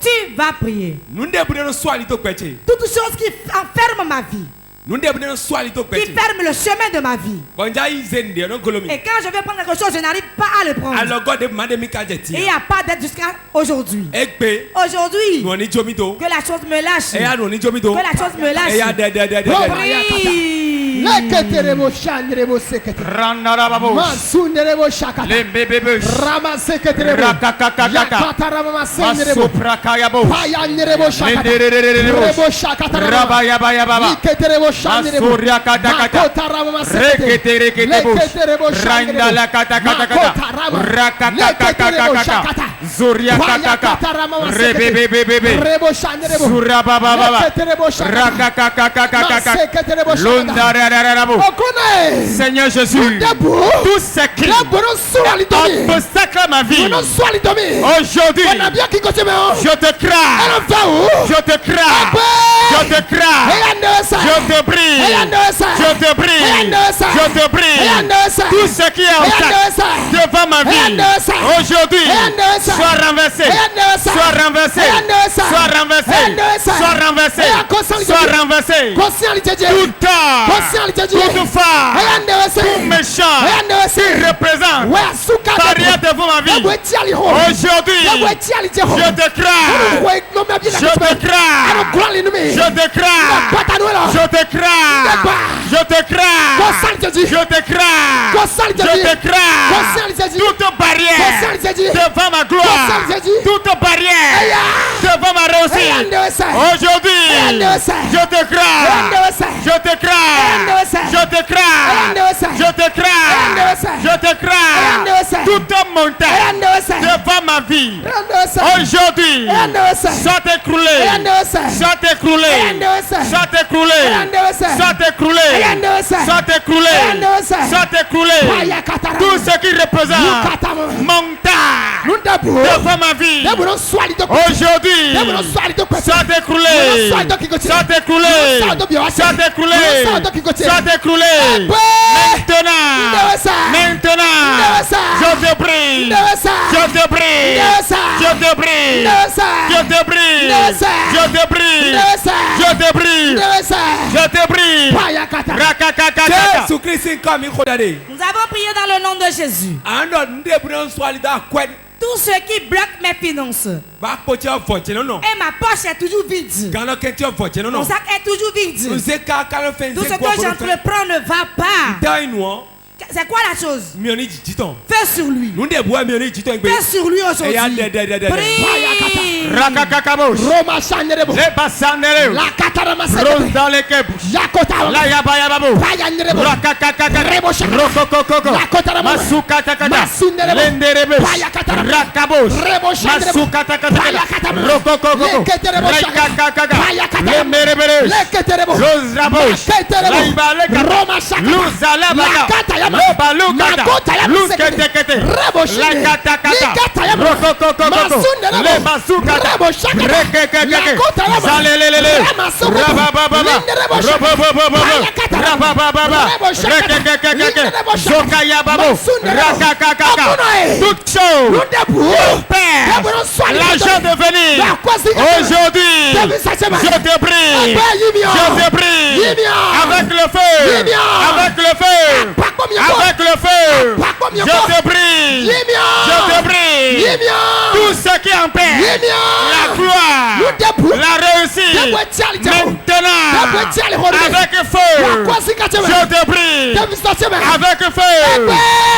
Tu vas prier. Toute chose qui enferme ma vie, qui ferme le chemin de ma vie. Et quand je vais prendre quelque chose, je n'arrive pas à le prendre. Et il n'y a pas d'aide jusqu'à aujourd'hui. Aujourd'hui, que la chose me lâche. Que la chose me lâche. Prie. Masuria kata kata, rekete randa la kata kata kata, rakata kata kata, zuria kata kata, rebebebebebe, suraba baba, rakaka kata kata, lunda rarabu. Seigneur Jésus, tout ce qui obstacle à ma vie, aujourd'hui, je te crains, je te crains, je te crains. Je te prie, je te prie, je te prie. Tout ce qui est obstacle devant ma vie, aujourd'hui, soit renversé, soit renversé, soit renversé, soit renversé, soit renversé. Tout tort, toute femme, tout méchant qui représente barrière devant ma vie, aujourd'hui, je te crains, je te crains, je te crains. Je te crains, je te crains, je te crains, je te crains. Toute barrière devant ma gloire, toute barrière devant ma réussite. Aujourd'hui, je te crains, je te crains, je te crains, je te crains, je te crains. Toute montagne devant ma vie, aujourd'hui, soit écroulée, soit écroulée, soit écroulée. Soit écroulé, soit écroulé, soit écroulé. Tout ce qui représente mon temps devant ma vie, aujourd'hui, soit écroulé, soit écroulé, soit écroulé, soit écroulé. Maintenant, je te prie, je te prie, je te prie, je te prie, je te prie, je te prie. Je te prie. Nous avons prié dans le nom de Jésus. Tout ce qui bloque mes finances. Et ma poche est toujours vide. Mon sac est toujours vide. Tout ce que j'entreprends ne va pas. C'est quoi la chose? Fais sur lui. Fais sur lui aujourd'hui. Prie. Rakakakabosh. Roma Shanderebo. Le Basanere. La Katarama Ronda le Kebush. Yakota. La Yabayababo. Payanderebo. Rakakakaka. Rebosha. Rokokoko. Yakotarama. Masukatakata. Masunderebo. Lenderebe. Payakatarama. Rakabosh. Rebosha. Masukatakata. Payakatarama. Rokokoko. Leketerebo. Rakakakaka. Payakatarama. Lemberebele. Leketerebo. Lozrabosh. Leketerebo. Laibalekata. Roma Shakata. Luzalabaka. Lobalukata. Luketekete. Rebosha. La katakata. Rokokoko. Le basukata. Rekekeke. Zalelelele. Rabababa. Rabababa. Rabababa. Rekekeke. Zokayababo. Rakakakaka. Toute chose. Père. L'argent de venir. Aujourd'hui. Je te prie. Je te prie. Avec le feu. Avec le feu. Avec le feu. Je te prie. Je te prie. Tout ce qui empêche la gloire, la réussite, maintenant, avec feu, je te prie, avec feu,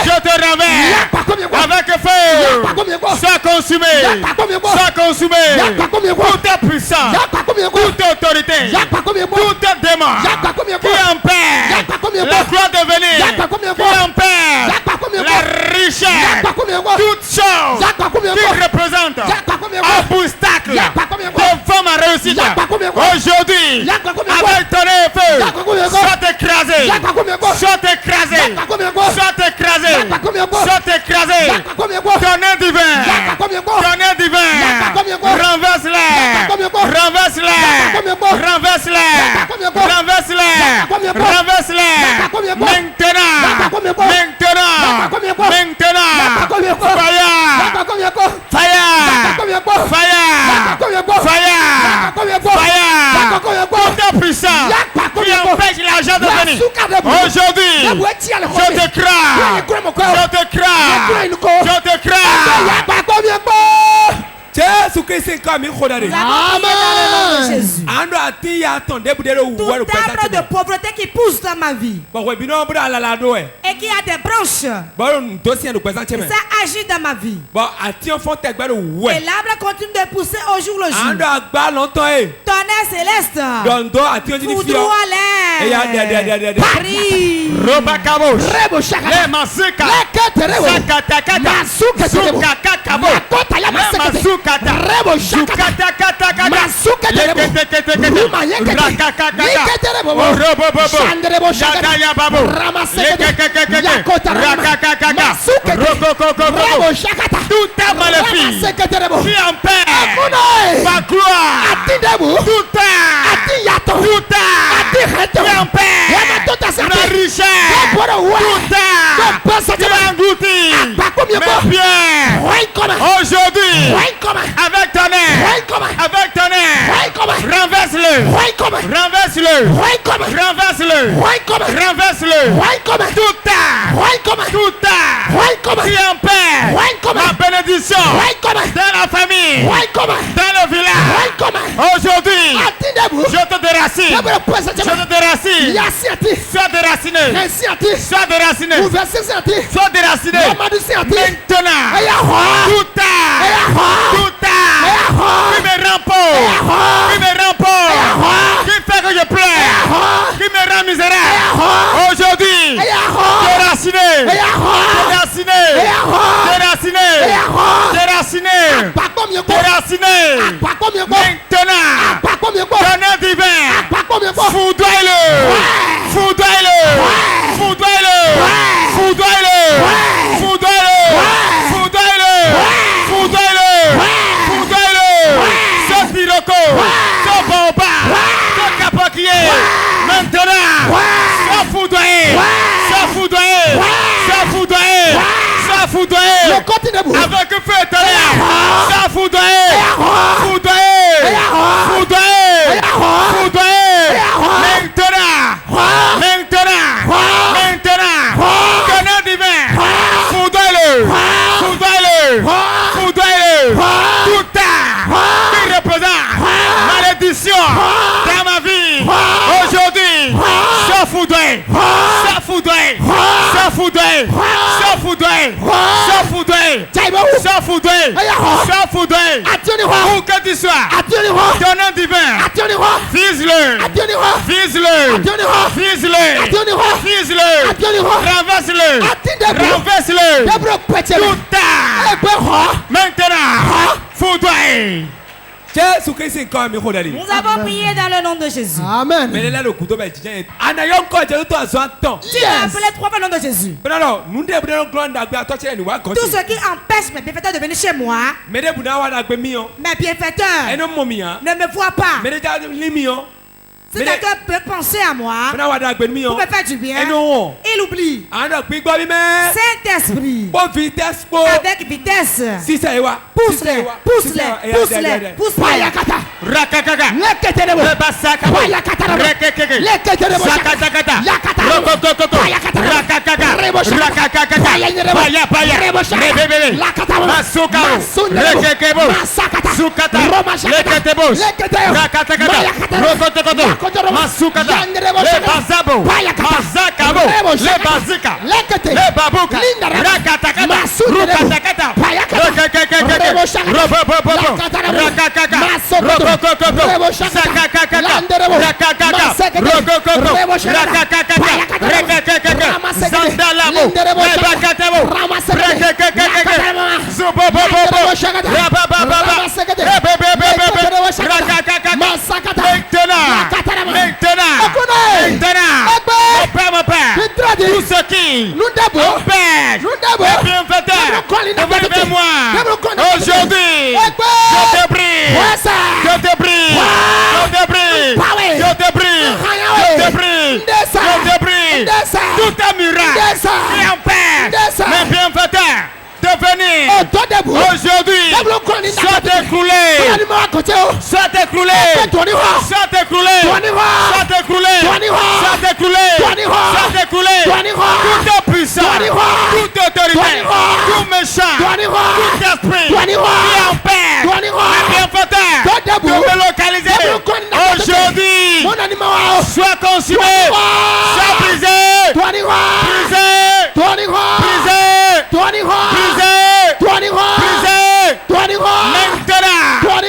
je te renverse, avec feu, sois consumé, toute puissance, toute autorité, toute démon qui empêche la gloire de venir, qui empêche la richesse, toute chose qui représente obstacle devant ma réussite. Aujourd'hui, avec ton feu, sois écrasé, sois écrasé, sois écrasé, sois écrasé. Tonnerre divin, tonnerre divin, renverse-les, renverse-les, renverse-les, renverse-les, renverse-les. Maintenant, maintenant, maintenant, fire, fire, fire. Aujourd'hui, je te crains. Jésus Christ est comme Amen. Tout arbre de pauvreté qui pousse dans ma vie et qui a des branches, ça agit dans ma vie. Et l'arbre continue de pousser au jour le jour. Tonnerre céleste, foudroie-les, prie. Tout est maléfique qui empêche ma gloire. Tout qui empêche la richesse. Tout qui engloutit mes biens. Aujourd'hui, avec ton aide, renverse-le, tout qui empêche la bénédiction dans la famille, dans le village. Aujourd'hui, je te déracine. Sois déraciné. Maintenant, tout qui me remporte, qui fait que je pleure, qui me rend misérable. Aujourd'hui, déraciné. Maintenant, tonnerre divin, foudroie-le. Maintenant, sois foudroyé. Avec feu et tonnerre, sois foudroyé. Maintenant, tonnerre divin, foudroie-le. Tout qui représente malédiction dans ma vie. Aujourd'hui, sois foudroyé. Où que tu sois, tonnerre divin, vise-le, renverse-le, tout maintenant, foudroyé. Nous avons prié dans le nom de Jésus. Amen. Tu as appelé 3 fois le nom de Jésus. Tout ce qui empêche mes bienfaiteurs de venir chez moi, mes bienfaiteurs ne me voient pas. Si quelqu'un peut penser à moi pour me faire du bien, il oublie. Saint-Esprit, avec vitesse, pousse-les. Masukata, le bazabo, mazakabo, le bazika, le babuka, rakatakata, rukatakata, mon père, tout ce qui empêche les bienfaiteurs de venir vers moi, aujourd'hui, je te prie, tout un miracle qui empêche mes bienfaiteurs de venir aujourd'hui soit écroulé. Soit écroulé. Soit écroulé. Soit écroulé. Soit écroulé. Soit écroulé. Toute puissance, toute autorité, tout méchant, tout esprit qui empêche mes bienfaiteurs de me localiser aujourd'hui soit consumé, soit brisé, brisé, brisé, brisé, brisé. Maintenant, comme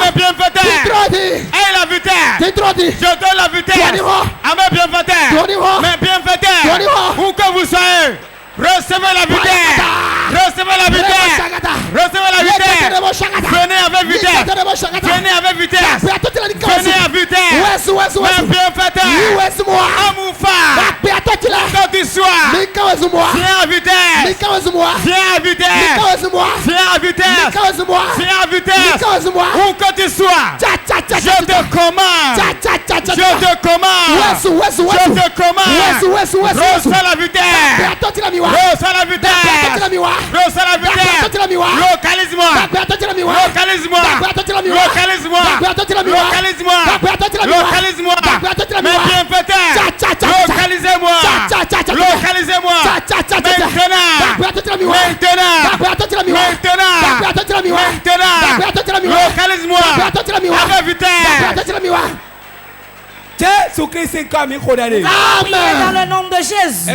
mes bienfaiteurs et la vitesse, je donne la vitesse à mes bienfaiteurs, mes bienfaiteurs, où que vous soyez. Recevez la vitesse. Recevez la vitesse. Recevez la vitesse. Venez avec vitesse. Venez avec vitesse. Venez à vitesse. Mes bienfaiteurs. Amoufa. Quand tu sois. Viens à vitesse. Viens à vitesse. Viens à vitesse. Viens à vitesse. Où que tu sois. Je te commande. Je te commande. Je te commande. Reçois la vitesse. Reçois la vitesse. Reçois la vitesse. Localise-moi. Localise-moi. Localise-moi. Localise-moi. Localise-moi. Mes bienfaiteurs. Localisez-moi. Localisez-moi. Maintenant. Localise-moi. Avec vitesse. Amen. Dans le nom de Jésus.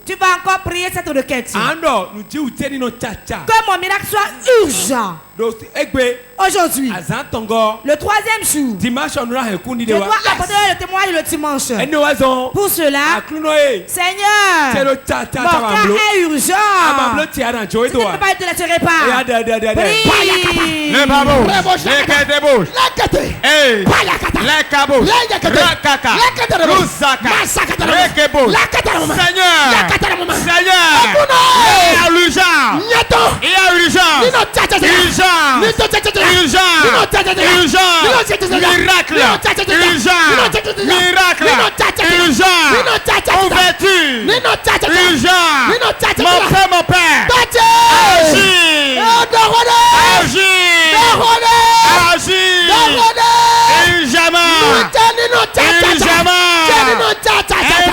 Tu vas encore prier cette requête. Que mon miracle soit urgent. Aujourd'hui, le troisième jour, je dois apporter le témoignage le dimanche. Pour cela, Seigneur, mon cas est urgent. Si tu ne peux pas, je te laisserai pas. Prie. Le babou, les débouches, les cabouches, Rakaka, Lusaka, Rekebouche, Seigneur, Seigneur, il y a urgence, il y a urgence, miracle, miracle, ouverture, mon père, agis,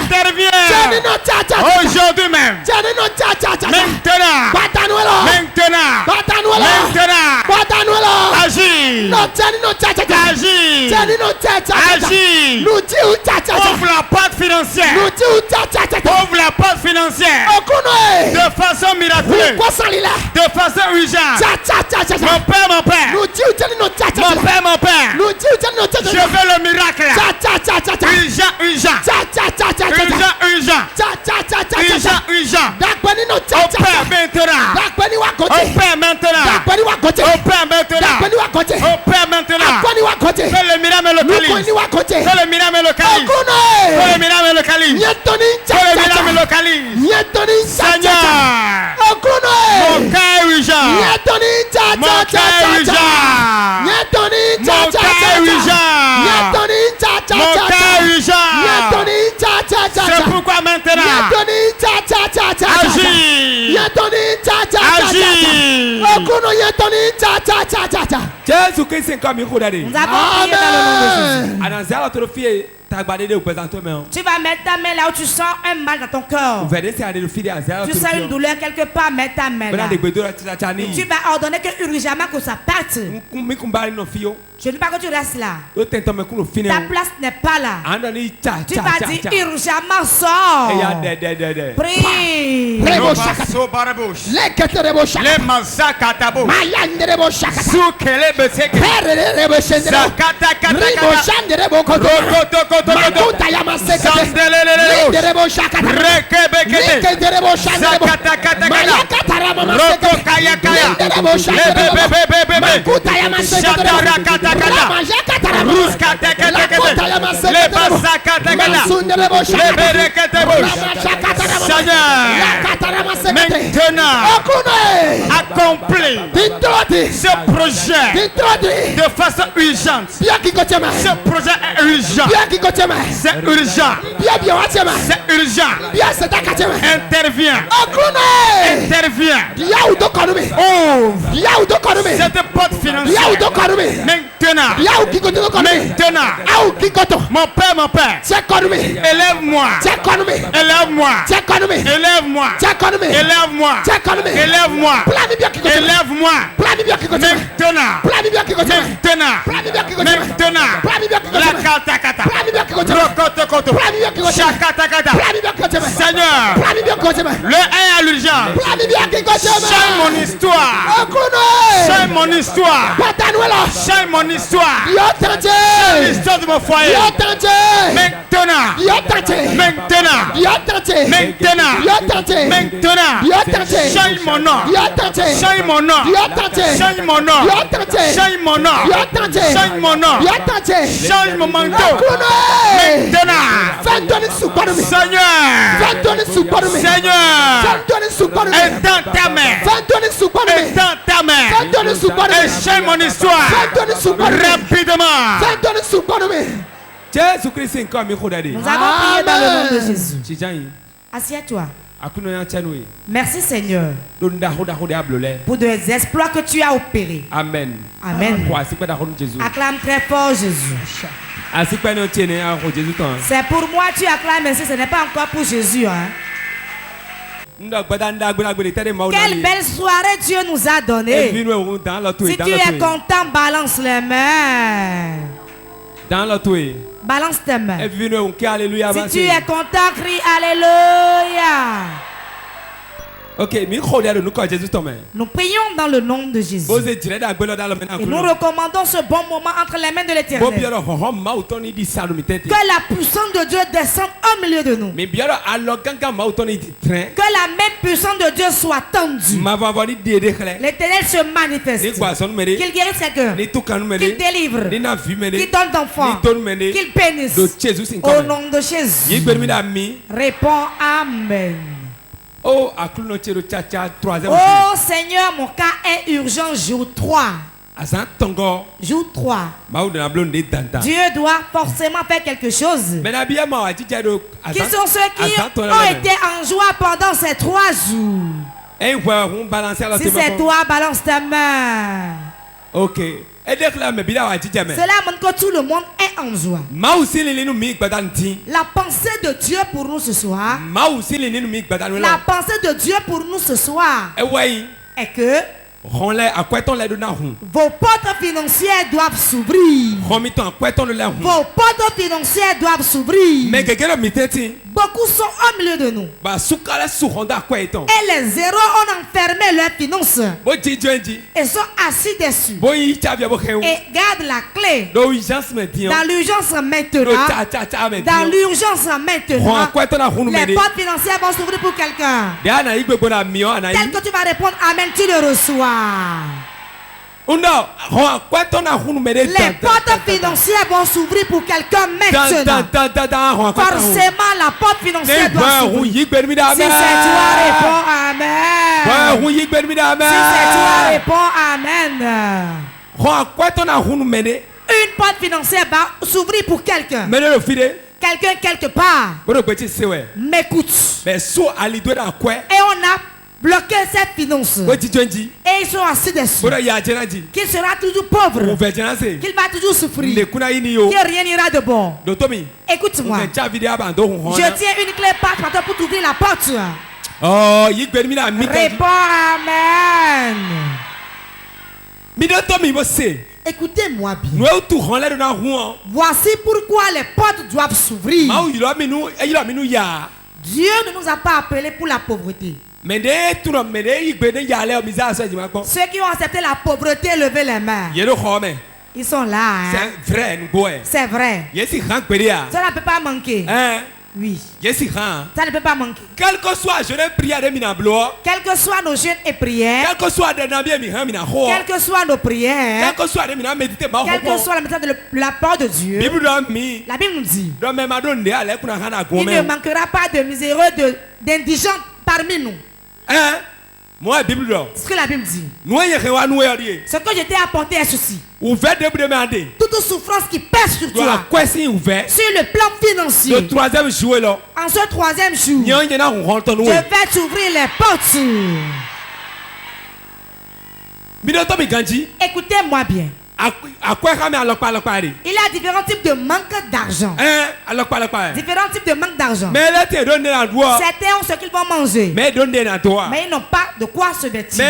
interviens aujourd'hui même. Maintenant, agis, ouvre la porte financière, ouvre la porte financière de façon miraculeuse, de façon urgente. Mon père, je veux le miracle. Urgent. Opère maintenant. Fais le miracle me localise. Seigneur, mon cœur est urgent. C'est pourquoi maintenant, agis. Jésus Christ est comme il faut d'aller. Nous avons prié dans le nom de Jésus. Tu vas mettre ta main là où tu sens un mal dans ton cœur. Tu sens une douleur quelque part, mets ta main là. Tu vas ordonner que urgemment que ça parte. Je ne veux pas que tu restes là. Ta place n'est pas là. Tu vas dire urgemment sors. Prie. accomplis ce projet de façon urgente. Ce projet est urgent. C'est urgent. C'est urgent. Interviens. Interviens. Ouvre cette porte financière. Maintenant. Mon père. Élève-moi. Élève-moi. Élève-moi. Élève-moi. Élève-moi. Élève-moi. Maintenant. La katakata. Rokotokoto. Shakatakata. Seigneur. Le 1 à l'urgence. Change mon histoire. Change mon histoire. Change mon histoire. Change l'histoire de mon foyer. Maintenant. Change mon nom. Change mon nom. Change mon nom. Change mon nom. Change mon nom. Change mon manteau. Maintenant. Seigneur. Étends ta main. Étends ta main. Et change mon histoire. Rapidement. Nous avons prié dans le nom de Jésus. Assieds-toi. Merci Seigneur pour des exploits que tu as opérés. Amen. Amen. Acclame très fort Jésus. C'est pour moi tu acclames, mais ce n'est pas encore pour Jésus. Hein? Quelle belle soirée Dieu nous a donnée. Si tu es content, balance les mains. Balance tes mains. Si tu es content, crie Alléluia. Nous prions dans le nom de Jésus. Et nous recommandons ce bon moment entre les mains de l'Éternel. Que la puissance de Dieu descende au milieu de nous. Que la main puissante de Dieu soit tendue. L'Éternel se manifeste. Qu'il guérisse quelqu'un. Qu'il délivre. Qu'il donne d'enfants. Qu'il bénisse. Au nom de Jésus. Réponds Amen. Oh Seigneur, mon cas est urgent, jour 3. Jour 3. Dieu doit forcément faire quelque chose. Qui sont ceux qui ont été en joie pendant ces 3 jours? Si c'est toi, balance ta main. Ok. Cela montre que tout le monde est en joie. La pensée de Dieu pour nous ce soir. La pensée de Dieu pour nous ce soir est que vos portes financières doivent s'ouvrir. Vos portes financières doivent s'ouvrir. Beaucoup sont au milieu de nous. Et les zéros ont enfermé leurs finances. Et sont assis dessus. Et gardent la clé. Dans l'urgence maintenant. Dans l'urgence maintenant. Les portes financières vont s'ouvrir pour quelqu'un. Tel que tu vas répondre Amen, tu le reçois. Les portes financières vont s'ouvrir pour quelqu'un maintenant. Forcément, la porte financière doit s'ouvrir. Si c'est toi, réponds Amen. Si c'est toi, réponds Amen. Une porte financière va s'ouvrir pour quelqu'un. Quelqu'un quelque part m'écoute. Et on a bloquer cette finance. Et ils sont assis dessus. Qu'il sera toujours pauvre. Qu'il va toujours souffrir. Que rien n'ira de bon. Écoute-moi. Je tiens une clé par pour t'ouvrir la porte. Réponds Amen. Écoutez-moi bien. Voici pourquoi les portes doivent s'ouvrir. Dieu ne nous a pas appelés pour la pauvreté. Ceux qui ont accepté la pauvreté, levez les mains. Ils sont là. Hein? C'est vrai. Cela ne peut pas manquer. Oui. Ça ne peut pas manquer. Quel que soit quel que soit nos jeûnes et prières, quel que soit quelles que soient nos prières, quel que soit la méthode de la part de Dieu, la Bible nous dit il ne manquera pas de miséreux, d'indigents parmi nous. Hein? C'est ce que la Bible dit. Ce que je t'ai apporté est ceci. Toute souffrance qui pèse sur toi, sur le plan financier, en ce troisième jour, je vais t'ouvrir les portes. Écoutez-moi bien. Il y a différents types de manque d'argent. Différents types de manque d'argent. Certains ont ce qu'ils vont manger, mais ils n'ont pas de quoi se vêtir.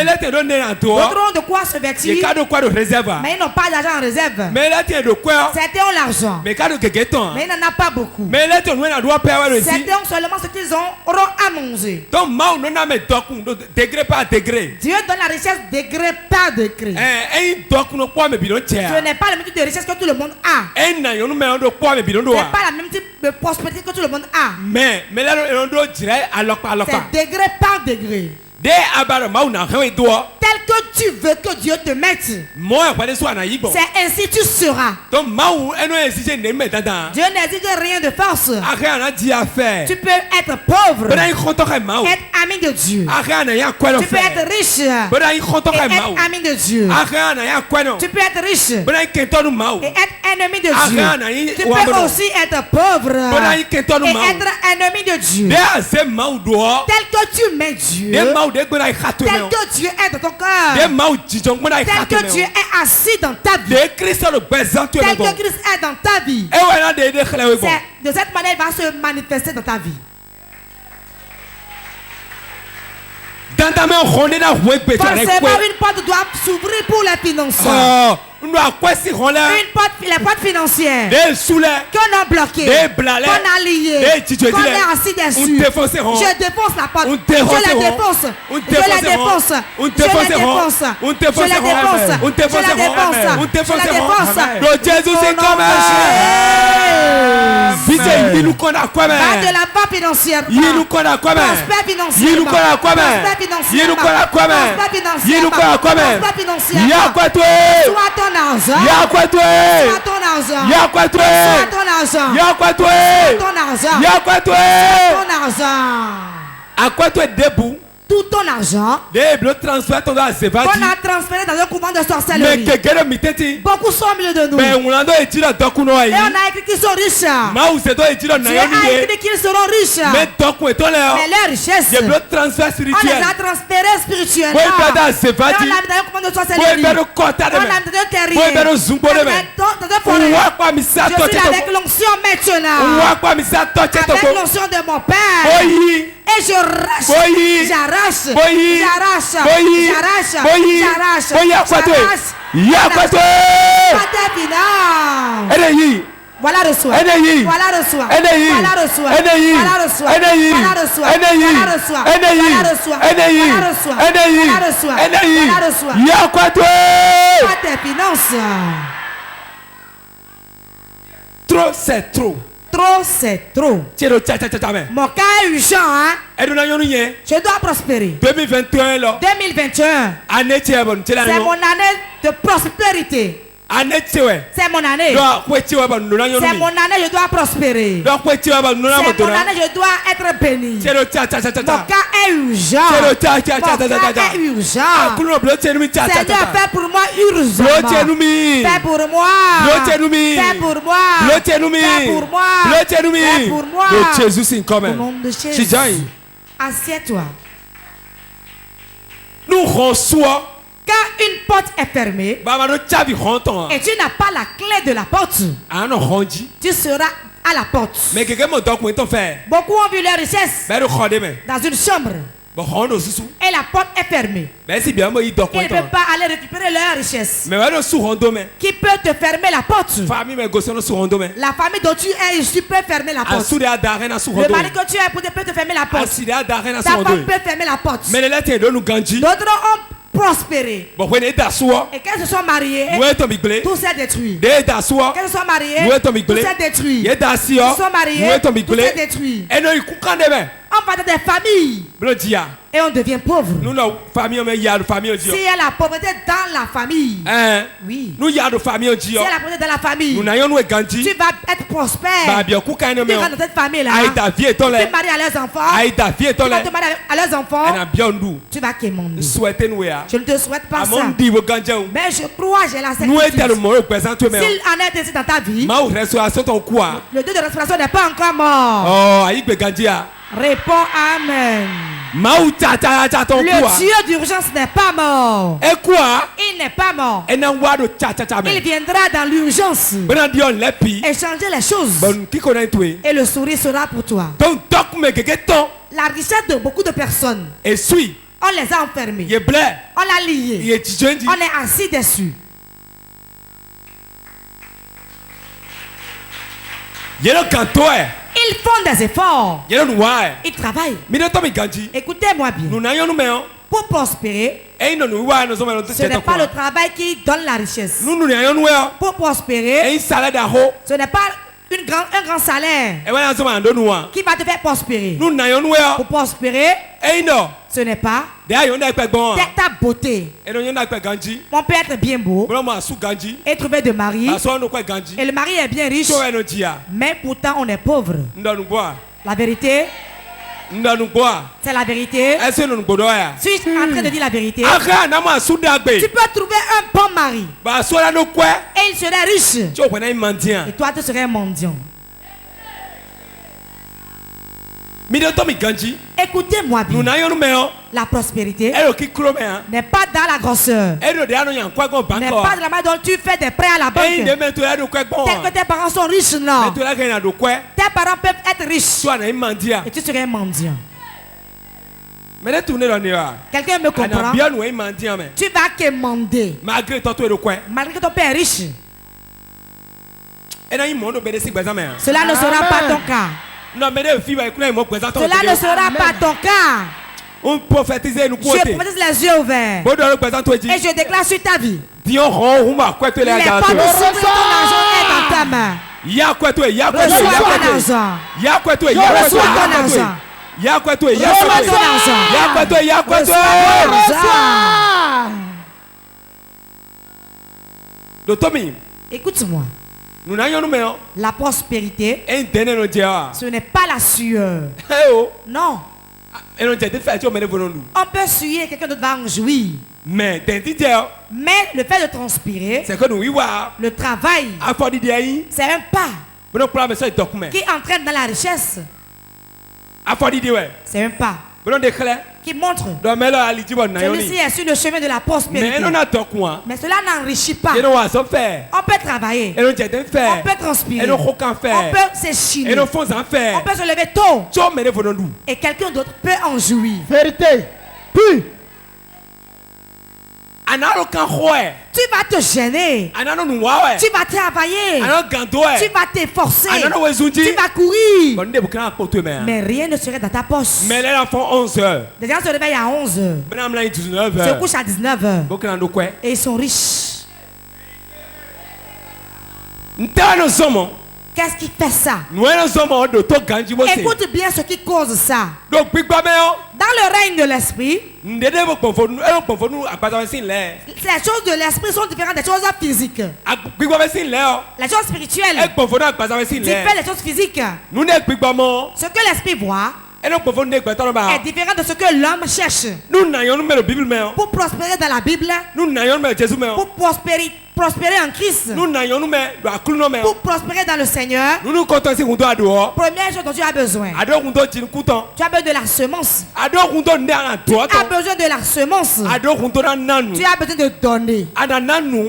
D'autres ont de quoi se vêtir, mais ils n'ont pas d'argent en réserve. Certains ont l'argent, mais ils n'en ont pas beaucoup. Certains ont seulement ce qu'ils auront à manger. Dieu donne la richesse degré par degré. Ce n'est pas le même type de richesse que tout le monde a. Ce n'est pas la même type de prospérité que tout le monde a. C'est degré par degré. Tel que tu veux que Dieu te mette, c'est ainsi tu seras. Dieu n'exige rien de force. Tu peux être pauvre, être ami de Dieu. Tu peux être riche et être ami de Dieu. Tu peux être riche et être ennemi de Dieu. Tu peux aussi être pauvre et être ennemi de Dieu. Tel que tu mets Dieu, tel que Dieu est dans ton cœur, tel que Dieu est assis dans ta vie, tel que Christ est dans ta vie, de cette manière il va se manifester dans ta vie. Forcément une porte doit s'ouvrir pour les financeurs. Les portes financières qu'on a bloquées, qu'on a liées, qu'on a assis dessus. Je défonce la porte. Je la défonce. Je la défonce. Je la défonce. Je la défonce. Je la défonce. Je la défonce. Jésus c'est comme pas de la part financière. Prospère financièrement. Soit ton argent. Soit ton argent. Soit ton argent. Soit ton argent. Tout ton argent qu'on a transféré dans un couvent de sorcellerie. Beaucoup sont au milieu de nous. Et on a écrit qu'ils sont riches. Dieu a écrit qu'ils seront riches. Mais leur richesse, on les a transférées spirituellement. Et on l'a mis dans un couvent de sorcellerie. On l'a mis dans un terrier. On l'a mis dans un forêt. Je suis avec l'onction maintenant. Avec l'onction de mon Père. Et je j'arrache. Voilà reçoit. Voilà reçoit. Voilà reçoit. Voilà reçoit. Voilà reçoit. Voilà reçoit. Voilà reçoit. Voilà reçoit. Voilà reçoit. Pas tes finances. Trop c'est trop. Trop c'est trop. Mon cas est urgent, hein? Je dois prospérer. 2021. C'est mon année de prospérité. C'est mon année. C'est mon année, je dois prospérer. C'est mon année, je dois être béni. Mon cas est urgent. Mon cas est urgent. Seigneur, fais pour moi urgemment. Fais pour moi. Fais pour moi. Fais pour moi. Fais pour moi. Au nom de Jésus. Assieds-toi. Nous reçoit. Quand une porte est fermée et tu n'as pas la clé de la porte, tu seras à la porte. Beaucoup ont vu leur richesse dans une chambre et la porte est fermée. Ils ne peuvent pas aller récupérer leur richesse. Qui peut te fermer la porte? La famille dont tu es issue peut fermer la porte. Le mari que tu as épousé peut te fermer la porte. Ta femme peut fermer la porte. D'autres ont prospérer. Et quand ils se sont mariés, tout s'est détruit. Quand ils se sont mariés, tout s'est détruit. Quand ils se sont mariés, tout s'est détruit. On va dans des familles et on devient pauvre. S'il y a la pauvreté dans la famille, oui. S'il y a la pauvreté dans la famille, tu vas être prospère. Tu vas dans cette famille-là. Tu vas marier à leurs enfants. Tu vas te marier à leurs enfants. Tu vas quémander. Je ne te souhaite pas ça. Mais je crois, j'ai la certitude. S'il en est ainsi dans ta vie, le Dieu de restauration n'est pas encore mort. Réponds Amen. Le Dieu d'urgence n'est pas mort. Il n'est pas mort. Il viendra dans l'urgence et changer les choses. Et le sourire sera pour toi. La richesse de beaucoup de personnes, on les a enfermés. On l'a lié. On est assis dessus. Ils font des efforts. Ils travaillent. Écoutez-moi bien. Pour prospérer, ce n'est pas le travail qui donne la richesse. Pour prospérer, ce n'est pas un grand salaire qui va te faire prospérer. Pour prospérer, ce n'est pas ta beauté. On peut être bien beau et trouver de mari. Et le mari est bien riche. Mais pourtant on est pauvre. La vérité, c'est la vérité. Suis-je en train de dire la vérité? Tu peux trouver un bon mari et il serait riche. Et toi tu serais un mendiant. Écoutez-moi bien. La prospérité n'est pas dans la grosseur. N'est pas dans la main dont tu fais des prêts à la banque. Tel que tes parents sont riches, non. Tes parents peuvent être riches. Et tu serais un mendiant. Quelqu'un me comprend? Tu vas quémander. Malgré que ton père est riche. Cela ne sera pas ton cas. Cela ne sera pas ton cas. Je prophétise les yeux ouverts. Et je déclare sur ta vie. Les portes de ton argent est dans ta main. Reçois ton argent. Reçois ton argent. Reçois ton argent. Écoute-moi. La prospérité, ce n'est pas la sueur. Non. On peut suer, quelqu'un d'autre va en jouir. Mais le fait de transpirer, le travail, c'est un pas qui entraîne dans la richesse. C'est un pas qui montre celui-ci est sur le chemin de la prospérité. Mais cela n'enrichit pas. On peut travailler, on peut transpirer, on peut s'échiner, on peut se lever tôt et quelqu'un d'autre peut en jouir. Vérité. Puis tu vas te gêner, tu vas travailler, tu vas t'efforcer, tu vas courir, mais rien ne serait dans ta poche. Les gens se réveillent à 11h, se couchent à 19h et ils sont riches. Qu'est-ce qui fait ça? Écoute bien ce qui cause ça. Dans le règne de l'esprit, les choses de l'esprit sont différentes des choses physiques. Les choses spirituelles, tu fais les choses physiques. Ce que l'esprit voit est différent de ce que l'homme cherche. Pour prospérer dans la Bible, pour prospérer en Christ, pour prospérer dans le Seigneur, première chose dont tu as besoin, tu as besoin de la semence. Tu as besoin de la semence. Tu as besoin de donner.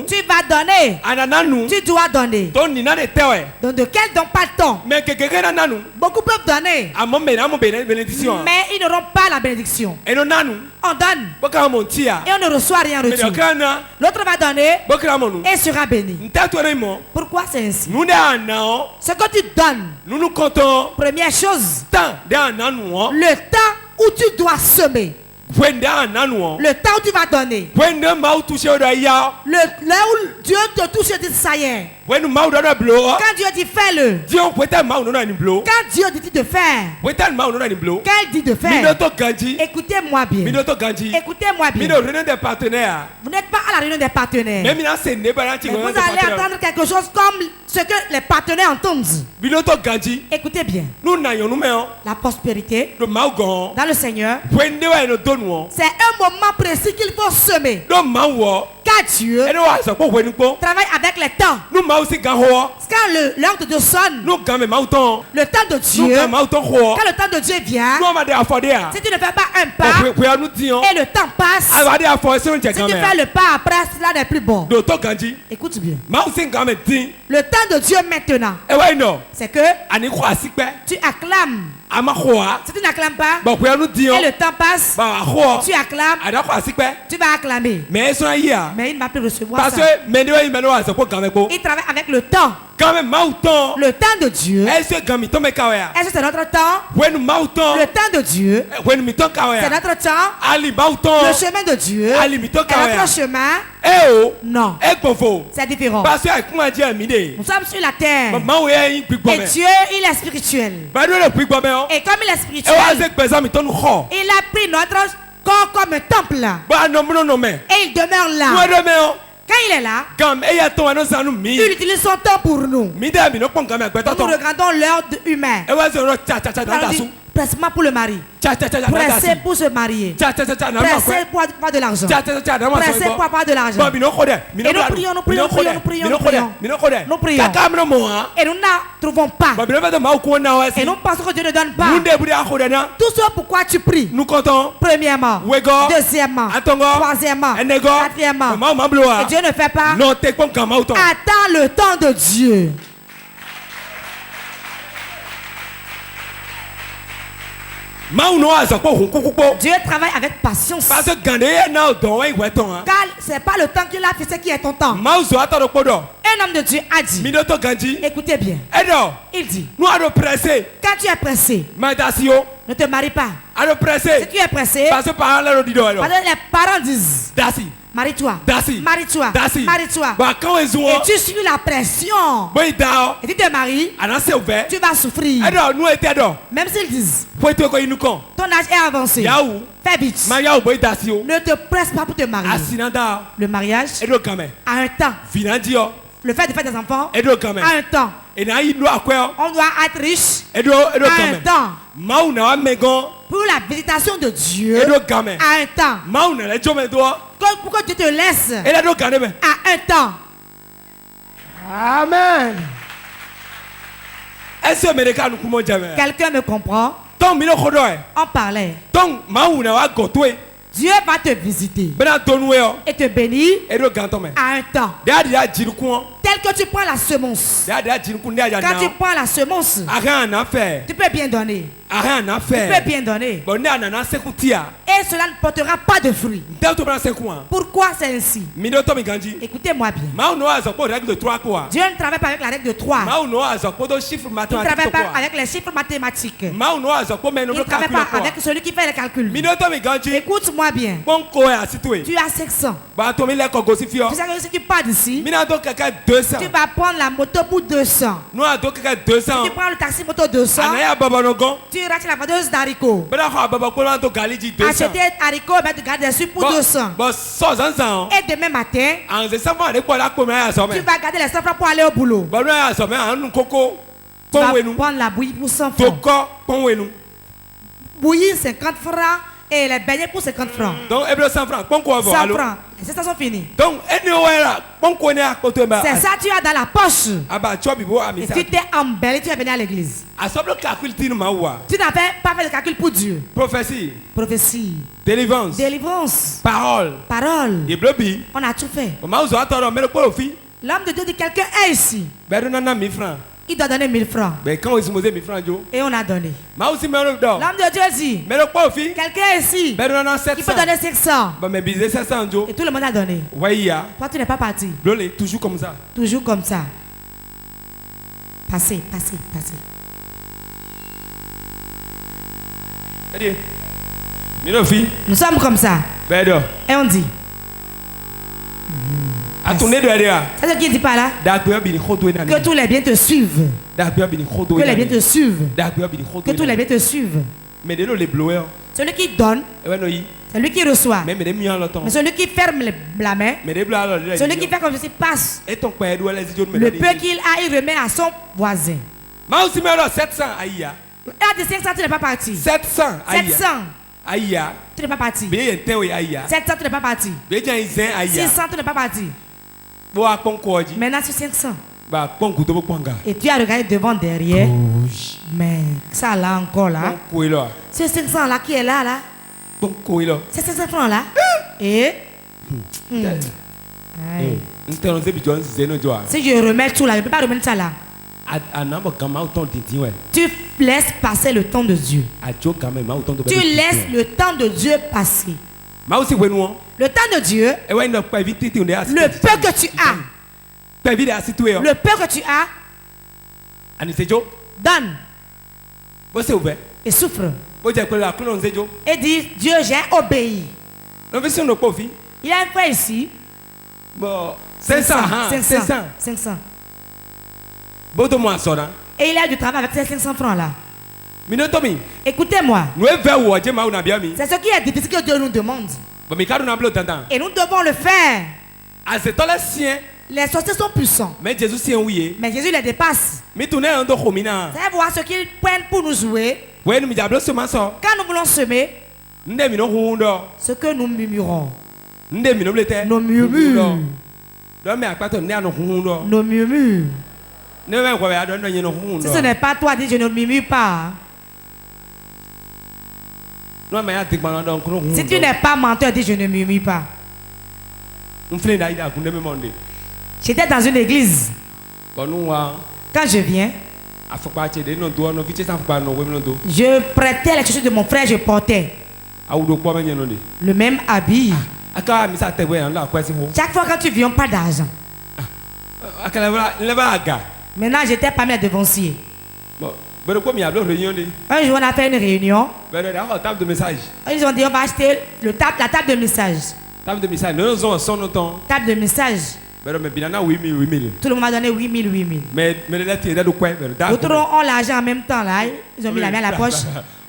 Tu vas donner. Tu dois donner. Donc de quel don parle-t-on? Beaucoup peuvent donner, mais ils n'auront pas la bénédiction. On donne et on ne reçoit rien en retour. L'autre va donner et sera béni. Pourquoi c'est ainsi? Ce que tu donnes, première chose, le temps où tu dois semer. Le temps où tu vas donner. Là où Dieu te touche et dit ça y est. Quand Dieu dit fais-le. Quand Dieu dit de faire. Quand il dit de faire. Écoutez-moi bien. Écoutez-moi bien. Vous n'êtes pas à la réunion des partenaires. Mais vous allez entendre quelque chose comme ce que les partenaires entendent. Écoutez bien. La prospérité dans le Seigneur, c'est un moment précis qu'il faut semer. Car Dieu travaille avec les temps. Quand l'heure de Dieu sonne, le temps de Dieu, quand le temps de Dieu vient, si tu ne fais pas un pas et le temps passe, si tu fais le pas après, cela n'est plus bon. Écoute bien. Le temps de Dieu maintenant, c'est que tu acclames. Si tu n'acclames pas, et le temps passe, tu acclames, tu vas acclamer. Mais il ne va plus recevoir ça. Il travaille avec le temps. Le temps de Dieu. Est-ce que c'est notre temps? Le temps de Dieu. C'est notre temps. Le chemin de Dieu est notre chemin. Non. C'est différent. Nous sommes sur la terre. Et Dieu, il est spirituel. Et comme il est spirituel, il a pris notre corps comme un temple. Et il demeure là. Quand il est là, il utilise son temps pour nous. Nous regardons l'heure humaine. Pressement pour le mari. Pressé pour se marier. Pressé pour avoir de l'argent. Pressé pour avoir de l'argent. Et nous prions. Et nous ne trouvons pas. Et nous pensons que Dieu ne donne pas. Tout ce pourquoi tu pries. Premièrement. Deuxièmement. Troisièmement. Quatrièmement. Et Dieu ne fait pas. Attends le temps de Dieu. Dieu travaille avec patience. Car ce n'est pas le temps qu'il a fait, ce qui est ton temps. Un homme de Dieu a dit, écoutez bien, il dit, quand tu es pressé, ne te marie pas. Si tu es pressé, parce que les parents disent, marie-toi, marie-toi, marie-toi. Et tu suis la pression. Et tu te maries, tu vas souffrir. Même s'ils disent, ton âge est avancé, fais vite. Ne te presse pas pour te marier. Le mariage a un temps. Le fait de faire des enfants a un temps. On doit être riche a un temps. Pour la visitation de Dieu a un temps. Pourquoi Dieu te laisse à un temps. Amen. Quelqu'un me comprend? On parlait. Dieu va te visiter et te bénir à un temps. Tel que tu prends la semence. Quand tu prends la semence, tu peux bien donner. Tu peux bien donner. Et cela ne portera pas de fruits. Pourquoi c'est ainsi? Écoutez-moi bien. Dieu ne travaille pas avec la règle de 3. Il ne travaille pas avec les chiffres mathématiques. Il ne travaille pas avec celui qui fait les calculs. Écoute-moi bien. Tu as 500. Tu sais que si tu pars d'ici, tu vas prendre la moto pour 200. Tu prends le taxi moto 200. Tu rachetes la vendeuse d'haricots. Acheter haricots et tu gardes des sucres pour 200. Et demain matin, tu vas garder les 100 francs pour aller au boulot. Tu vas prendre la bouillie pour 100 francs. Bouillie 50 francs. Et les beignets pour 50 francs. Donc, 100 francs. 100 francs. Et c'est ça, sont finis. Donc, c'est ça, tu as dans la poche. Et tu t'es embellé, tu es venu à l'église. Tu n'avais pas fait le calcul pour Dieu. Prophétie. Délivrance. Parole. On a tout fait. L'homme de Dieu dit quelqu'un est ici. Il doit donner 1000 francs. Et on a donné. L'homme de Dieu dit, quelqu'un est ici, il peut donner 500. Et tout le monde a donné. Toi, tu n'es pas parti. Toujours comme ça. Toujours comme ça. Passez. Nous sommes comme ça. Et on dit. C'est ce qu'il dit par là. Que tous les biens te suivent. Que les biens te suivent. Que tous les biens te suivent. Celui qui donne, celui qui reçoit. Mais celui qui ferme la main, celui qui fait comme ceci passe. Le peu qu'il a, il remet à son voisin. Et à 500, tu n'es pas parti. 700. Tu n'es pas parti. 700, tu n'es pas parti. 600, tu n'es pas parti. Maintenant, sur 500. Et tu as regardé devant, derrière. Mais ça là encore là. C'est 500 là qui est là là. C'est 500 francs là. Et si je remets tout là, je ne peux pas remettre ça là. Tu laisses passer le temps de Dieu. Tu laisses le temps de Dieu passer. Le temps de Dieu, le peu que tu as, le peu que tu as, donne et souffre. Et dit, Dieu, j'ai obéi. Il y a un frère ici. 500. Et il a du travail avec ces 500 francs là. Écoutez-moi. C'est ce qui est difficile que Dieu nous demande. Et nous devons le faire. Les sorciers sont puissants. Mais Jésus les dépasse. Vous allez voir ce qu'ils prennent pour nous jouer. Quand nous voulons semer, ce que nous murmurons. Nos murmures. Nos murmures. Si ce n'est pas toi, dis je ne murmure pas. Si tu n'es pas menteur, dis je ne murmure pas. J'étais dans une église. Quand je viens, je prêtais les chaussures de mon frère, je portais le même habit. Chaque fois quand tu viens, pas d'argent. Maintenant, j'étais parmi les devanciers. Un jour, on a fait une réunion. Ils ont dit on va acheter la table de message. Table de message. Tout le monde m'a donné 8 000. D'autres ont l'argent en même temps là. Ils ont mis la main à la poche.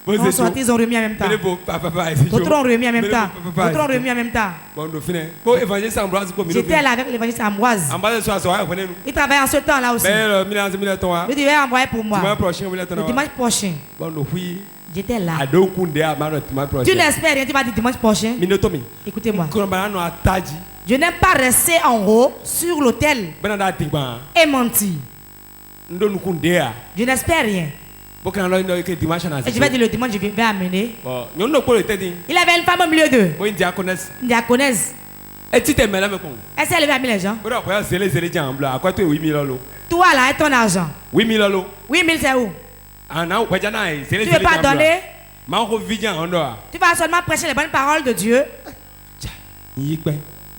Ils ont sorti, ils ont remis en même temps. D'autres ont remis en même temps. D'autres ont remis en même temps. J'étais là avec l'évangéliste Ambroise. Il travaille en ce temps là aussi. Il devait envoyer pour moi. Le dimanche prochain. J'étais là. Tu n'espères rien, tu vas dire dimanche prochain. Écoutez-moi. Je n'aime pas rester en haut sur l'autel et mentir. Je n'espère rien. Et je vais dire le dimanche, je vais amener. Il avait une femme au milieu d'eux. Une diaconesse. Est-ce qu'elle avait amené les gens? Toi là, et ton argent. 8 000 c'est où? Tu ne veux pas donner? Tu vas seulement prêcher les bonnes paroles de Dieu.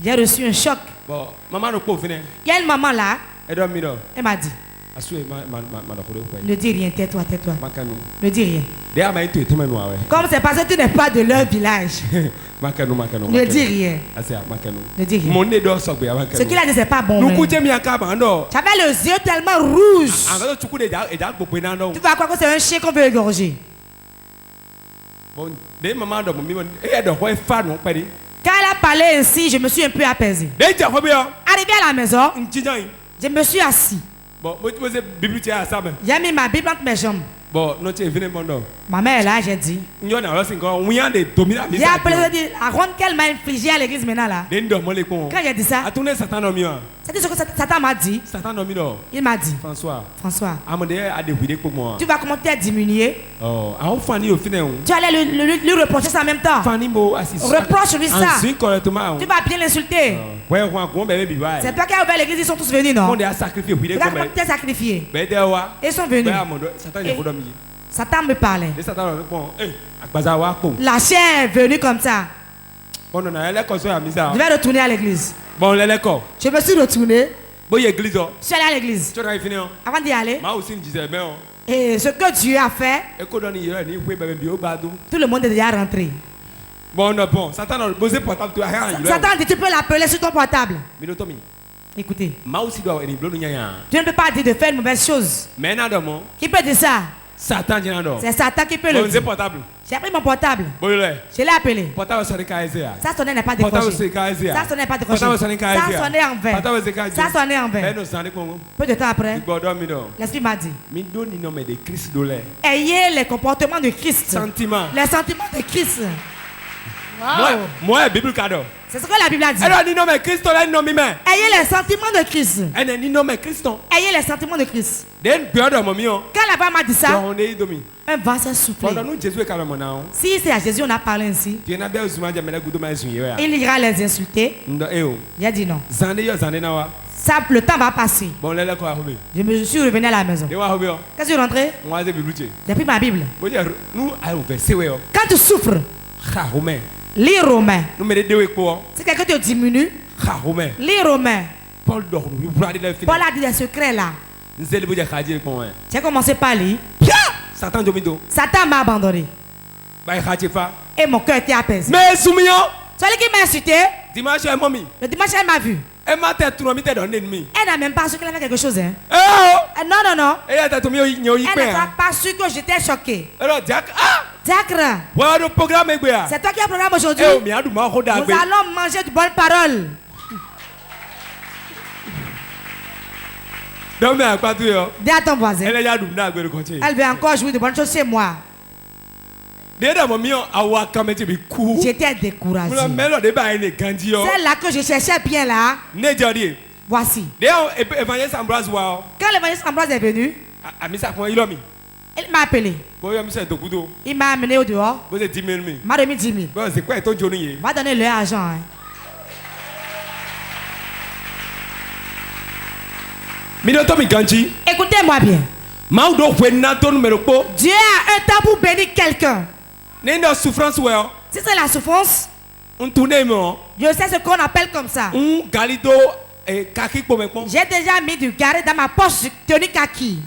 J'ai reçu un choc. Il y a une maman là. Elle m'a dit. Ne dis rien, tais-toi. Ne dis rien. Comme c'est parce que tu n'es pas de leur village. Ne dis rien. Ne dis rien. Ce qu'il a dit, c'est pas bon. Tu avais les yeux tellement rouges. Tu vas croire que c'est un chien qu'on veut égorger. Quand elle a parlé ainsi, je me suis un peu apaisé. Arrivé à la maison, je me suis assis. J'ai mis ma Bible entre mes jambes. Ma mère est là, j'ai dit. J'ai appelé, j'ai dit, la ronde qu'elle m'a infligée à l'église maintenant là. Quand j'ai dit ça, c'est ce que Satan m'a dit. Il m'a dit, François, tu vas commencer à diminuer. Tu allais lui reprocher ça en même temps. Reproche-lui ça. Tu vas bien l'insulter. C'est toi qui as ouvert l'église, ils sont tous venus, non? Regarde comment tu as sacrifié. Ils sont venus. Satan me parlait. La chair est venue comme ça. Je vais retourner à l'église. Je me suis retourné. Je suis allé à l'église. Avant d'y aller, et ce que Dieu a fait, tout le monde est déjà rentré. Bon, non, bon. Satan a posé portable. Satan dit tu peux l'appeler sur ton portable. Écoutez. Tu ne peux pas dire de faire une mauvaise chose. Qui peut dire ça? C'est Satan qui peut le dire. J'ai pris mon portable. Je l'ai appelé. Ça sonnait n'est pas décroché. Ça sonnait pas décroché. Ça sonnait en vain. Ça sonnait en vain. Peu de temps après, l'esprit m'a dit, ayez les comportements de Christ. Les sentiments de Christ. Moi, Bible cadeau. C'est ce que la Bible a dit. Ayez les sentiments de Christ. Ayez les sentiments de Christ. Quand la femme m'a dit ça, un vent s'est soufflé. Si c'est à Jésus on a parlé ainsi, il ira les insulter. Il a dit non. Ça, le temps va passer. Je me suis revenu à la maison. Quand je suis rentré, j'ai pris ma Bible. Quand tu souffres, lis Romains. Si quelqu'un te diminue, lis Romains. Paul a dit des secrets là. J'ai commencé par lire. Satan m'a abandonné. Et mon cœur était apaisé. Celui qui m'a insulté, le dimanche elle m'a vu. Elle n'a même pas su qu'elle avait quelque chose. Hein? Non, non, non. Elle n'a pas su que j'étais choqué. Diacre, c'est toi qui as le programme aujourd'hui. Nous allons manger de bonnes paroles. Dis à ton voisin. Elle veut encore jouer de bonnes choses chez moi. J'étais découragé. Celle-là que je cherchais bien là. Voici. Quand l'évangéliste Ambroise est venu, il m'a appelé. Il m'a amené au dehors. Il m'a remis 10 000. Il m'a donné leur argent. Hein. Écoutez-moi bien. Dieu a un temps pour bénir quelqu'un. Si c'est la souffrance, je sais ce qu'on appelle comme ça. J'ai déjà mis du garé dans ma poche tenue kaki.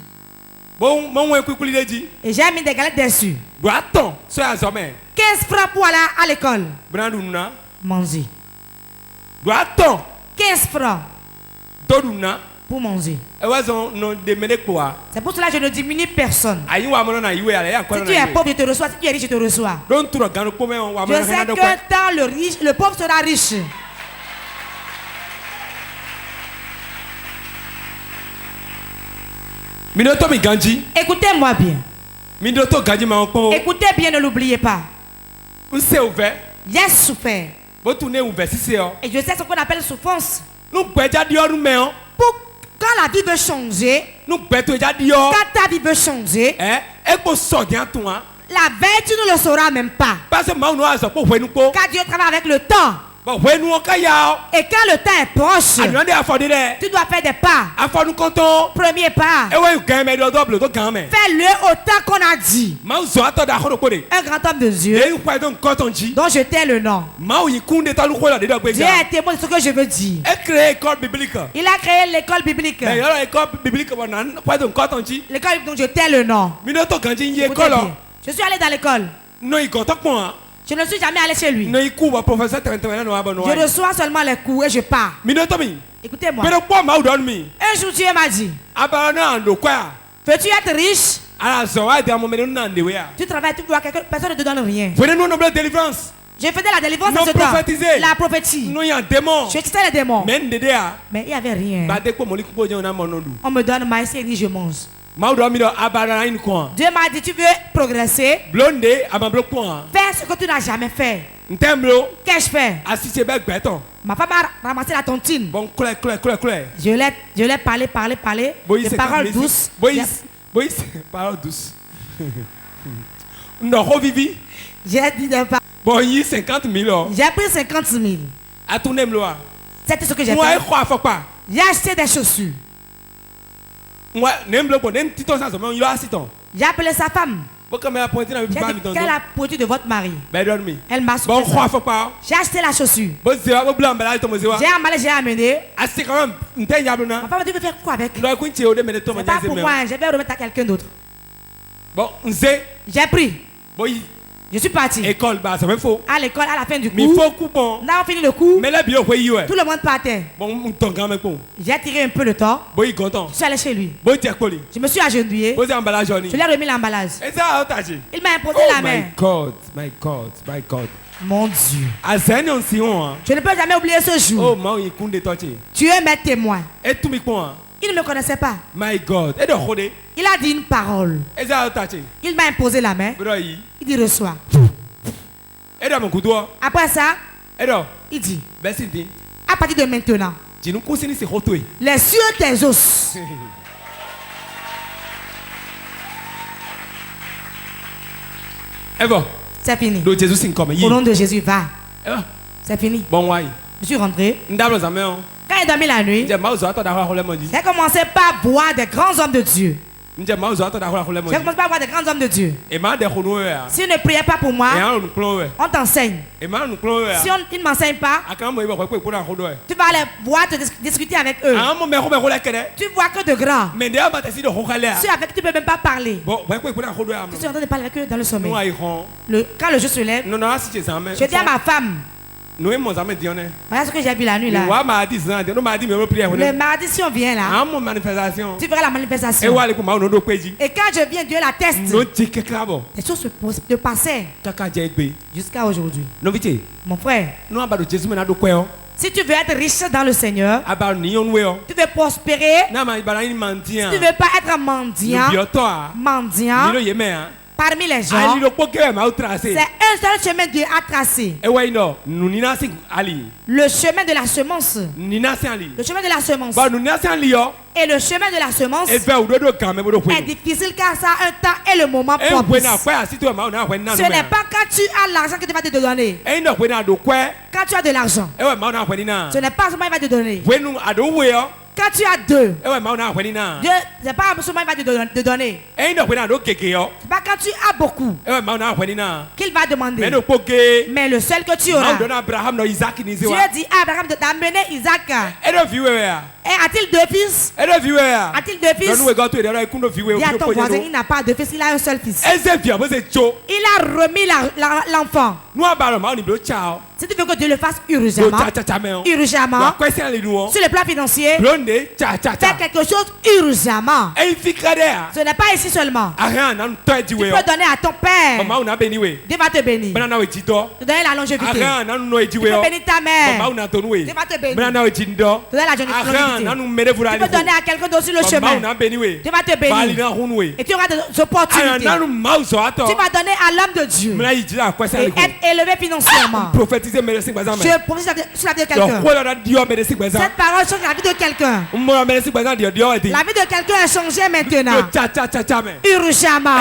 Et j'ai mis des galettes dessus. 15 francs pour aller à l'école. Manger. 15 francs pour manger. C'est pour cela que je ne diminue personne. Si tu es pauvre, je te reçois. Si tu es riche, je te reçois. Je sais qu'un temps, le pauvre sera riche. Écoutez-moi bien. Écoutez bien, ne l'oubliez pas. J'ai souffert. Et je sais ce qu'on appelle souffrance. Quand la vie veut changer, quand ta vie veut changer, la veille tu ne le sauras même pas. Car Dieu travaille avec le temps. Et quand le temps est proche, tu dois faire des pas. Premier pas. Fais-le autant qu'on a dit. Un grand homme de Dieu dont je tais le nom. Dieu est témoin de ce que je veux dire. Il a créé l'école biblique. L'école dont je tais le nom. Je suis allé dans l'école. Je ne suis jamais allé chez lui. Je reçois seulement les cours et je pars. Écoutez-moi. Un jour Dieu m'a dit, veux-tu être riche? Tu travailles, tu dois quelque chose, personne ne te donne rien. Je faisais la délivrance dans ce temps. La prophétie. Je quittais les démons. Mais il n'y avait rien. On me donne maïs et dit je mange. Dieu m'a dit tu veux progresser. Fais ce que tu n'as jamais fait. Qu'ai-je fait? Ma femme a ramassé la tontine. Je l'ai parlé. Des paroles douces. Paroles douces. J'ai dit de pas. J'ai 50 000. J'ai pris 50 000. C'était ce que j'ai fait. J'ai acheté des chaussures. J'ai appelé sa femme. Qu'elle a pointu de votre mari. Elle m'a soufflé. J'ai acheté la chaussure. J'ai emballé, j'ai amené. Ma femme m'a dit, tu veux faire quoi avec? C'est pas pour moi, je vais remettre à quelqu'un d'autre. J'ai pris. Je suis parti. École, bah, ça me faut. À l'école, à la fin du Mais cours. faut coupon. Là, on finit le cours. Mais là, bien, Tout le monde partait. Bon, ton grand mec, bon. J'ai tiré un peu le temps. Bon, il est content. Je suis allé chez lui. Bon, tu es collé. Je me suis agenouillé. Bon, c'est emballage, Je lui ai remis l'emballage. Et ça, t'as dit. Il m'a imposé la main. My God, my God, my God. Mon Dieu. À Zénion, si on. Je ne peux jamais oublier ce jour. Oh, moi, il compte de toi. Tu es mes témoins. Et tout, mais quoi? Il ne me connaissait pas. My God. Et de rodé. Il a dit une parole. Et ça, t'as dit. Il m'a imposé la main. Il dit reçois. Et dans mon couteau. Après ça, et dans. il dit. Merci, dit. À partir de maintenant, Tu nous conseilles c'est retour. les cieux tes os. Et bon. C'est fini. Donc Jésus c'est comme. Au nom de Jésus, va. Ah. C'est fini. Bon, ouais. Je suis rentré. Ndablo zameo. Quand il a dormi la nuit, j'ai commencé par voir des grands hommes de Dieu. J'ai commencé par voir des grands hommes de Dieu. Si on ne priait pas pour moi, on t'enseigne. Si ils ne m'enseignent pas, tu vas aller voir, te discuter avec eux. Tu vois que de grands. Ceux avec qui tu ne peux même pas parler. Tu es en train de parler avec eux dans le sommeil. Quand le jour se lève, je dis à ma femme, voilà ce que j'ai vu la nuit là. Le mardi, si on vient là, tu verras la manifestation. Et quand je viens, Dieu l'atteste. Les choses se passaient jusqu'à aujourd'hui. Mon frère, si tu veux être riche dans le Seigneur, tu veux prospérer, tu ne veux pas être mendiant, parmi les gens, c'est un seul chemin Dieu a tracé. Le chemin de la semence. Le chemin de la semence. Et le chemin de la semence est difficile car ça a un temps et le moment propice. Ce n'est pas quand tu as l'argent que tu vas te donner. Quand tu as de l'argent, ce n'est pas seulement il va te donner. Quand tu as deux, Dieu, c'est pas seulement il va te donner. C'est pas quand tu as beaucoup qu'il va demander. Mais le seul que tu auras. Dieu dit à Abraham d'amener Isaac. Et a-t-il deux fils? A-t-il deux fils? Dis à ton voisin, il n'a pas de fils, il a un seul fils. Il a remis l'enfant. Si tu veux que Dieu le fasse urgemment, sur le plan financier, fais quelque chose urgemment. Ce n'est pas ici seulement. Tu peux donner à ton père. Dieu va te bénir. Te donner la longévité. Tu peux bénir ta mère. Dieu va te bénir. Te donner la longévité. Tu peux donner à quelqu'un d'autre sur le chemin. Dieu va te bénir. Et tu auras des opportunités. Tu vas donner à l'homme de Dieu. Et être élevé financièrement. Je prophétise sur la vie de quelqu'un. Cette parole change la vie de quelqu'un. La vie de quelqu'un a changé maintenant. Urgemment.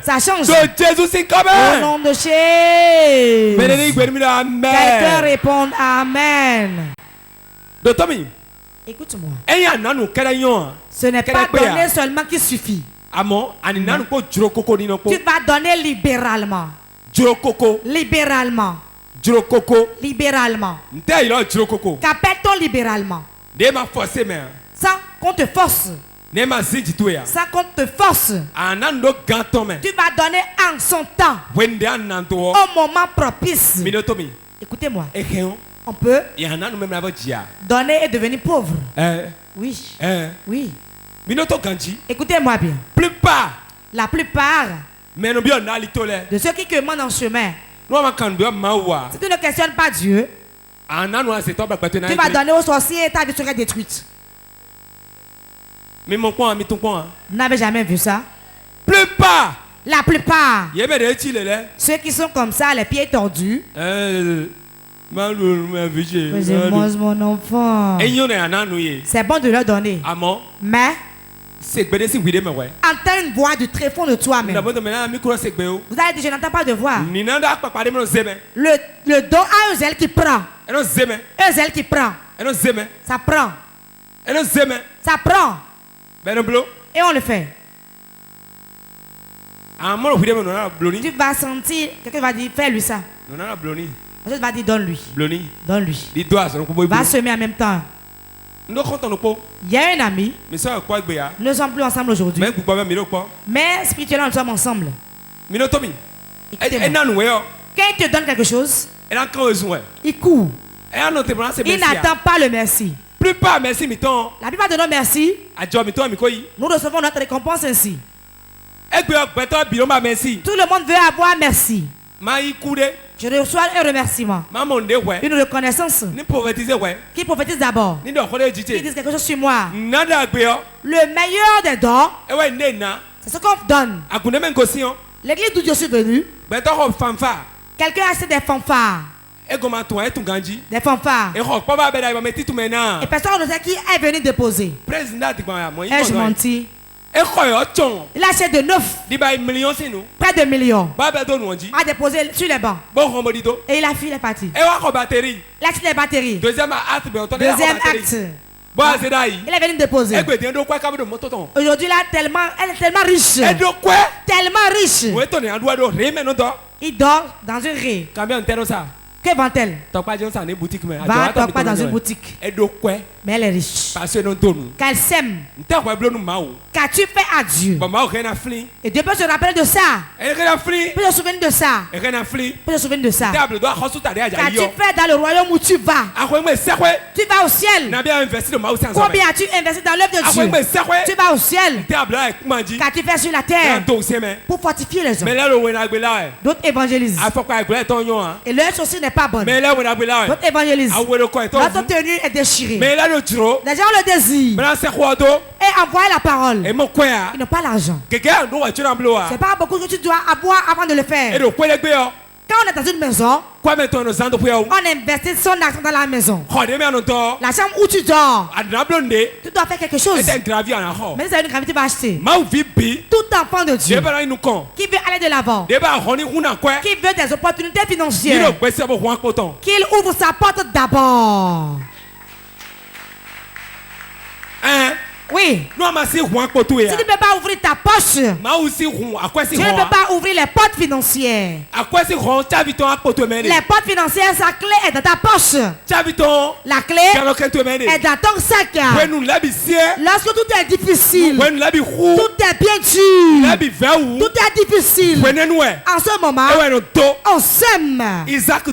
Ça change. Au nom de Jésus. Quelqu'un répond Amen. Écoute-moi. Ce n'est pas donner seulement qui suffit. Tu vas donner libéralement. Libéralement. Libéralement. Qu'appelle-t-on libéralement? Sans qu'on te force. Sans qu'on te force. Tu vas donner en son temps. Au moment propice. Écoutez-moi. On peut donner et devenir pauvre. Oui. Oui. Écoutez-moi bien. La plupart de ceux qui commandent en chemin, si tu ne questionnes pas Dieu, tu vas donner aux sorciers et ta vie serait détruite. Vous n'avez jamais vu ça? La plupart. Ceux qui sont comme ça, les pieds tordus. Je mange mon enfant. C'est bon de leur donner. Mais entends une voix du très fond de toi-même. Vous allez dire, je n'entends pas de voix. Le don a un zèle qui prend. Un zèle qui prend. Ça prend. Ça prend. Et on le fait. Tu vas sentir, quelqu'un va dire, fais-lui ça. Ensuite, va dire, donne-lui. Donne-lui. Va semer en même temps. Il y a un ami. Nous ne sommes plus ensemble aujourd'hui. Mais spirituellement, nous sommes ensemble. Quand il te donne quelque chose, il court. Il n'attend pas le merci. La plupart de nos merci, nous recevons notre récompense ainsi. Tout le monde veut avoir merci. Je reçois un remerciement, une reconnaissance. Qui prophétise d'abord, qui dit quelque chose sur moi. Le meilleur des dons, c'est ce qu'on donne. L'église d'où je suis venu, quelqu'un a acheté des fanfares. Des fanfares. Et personne ne sait qui est venu déposer. Ai-je menti? Il a acheté de neuf. Près de millions. A déposé sur les bancs. Et il a fui les parties. Il a acheté les batteries. Deuxième acte. Il est venu déposer. Aujourd'hui, elle est tellement riche. Tellement riche. Il dort dans une raie. Que vend-elle? Va pas dans une boutique. Mais elle est riche. Qu'elle s'aime. Qu'as-tu fait à Dieu? Et Dieu peut se rappeler de ça. Peut se souvenir de ça. Peut se souvenir de ça. Qu'as-tu fait dans le royaume où tu vas? Tu vas au ciel. Combien as-tu investi dans l'œuvre de Dieu? Tu vas au ciel. Qu'as-tu fait sur la terre pour fortifier les hommes? D'autres évangelisent. Et leur chaussure n'est pas bonne. D'autres évangelisent. Notre tenue est déchirée. Les gens le désirent. Et envoient la parole. Ils n'ont pas l'argent. C'est pas beaucoup que tu dois avoir avant de le faire. Quand on est dans une maison, on investit son argent dans la maison. La chambre où tu dors, tu dois faire quelque chose. Mais c'est une gravité que tu vas acheter. Tout enfant de Dieu qui veut aller de l'avant, qui veut des opportunités financières, qu'il ouvre sa porte d'abord. Oui. Si tu ne peux pas ouvrir ta poche, tu ne peux pas ouvrir les portes financières. Les portes financières, sa clé est dans ta poche. La clé est dans ton sac. Lorsque tout est difficile, tout est bien dur, tout est difficile, en ce moment, on sème. Isaac a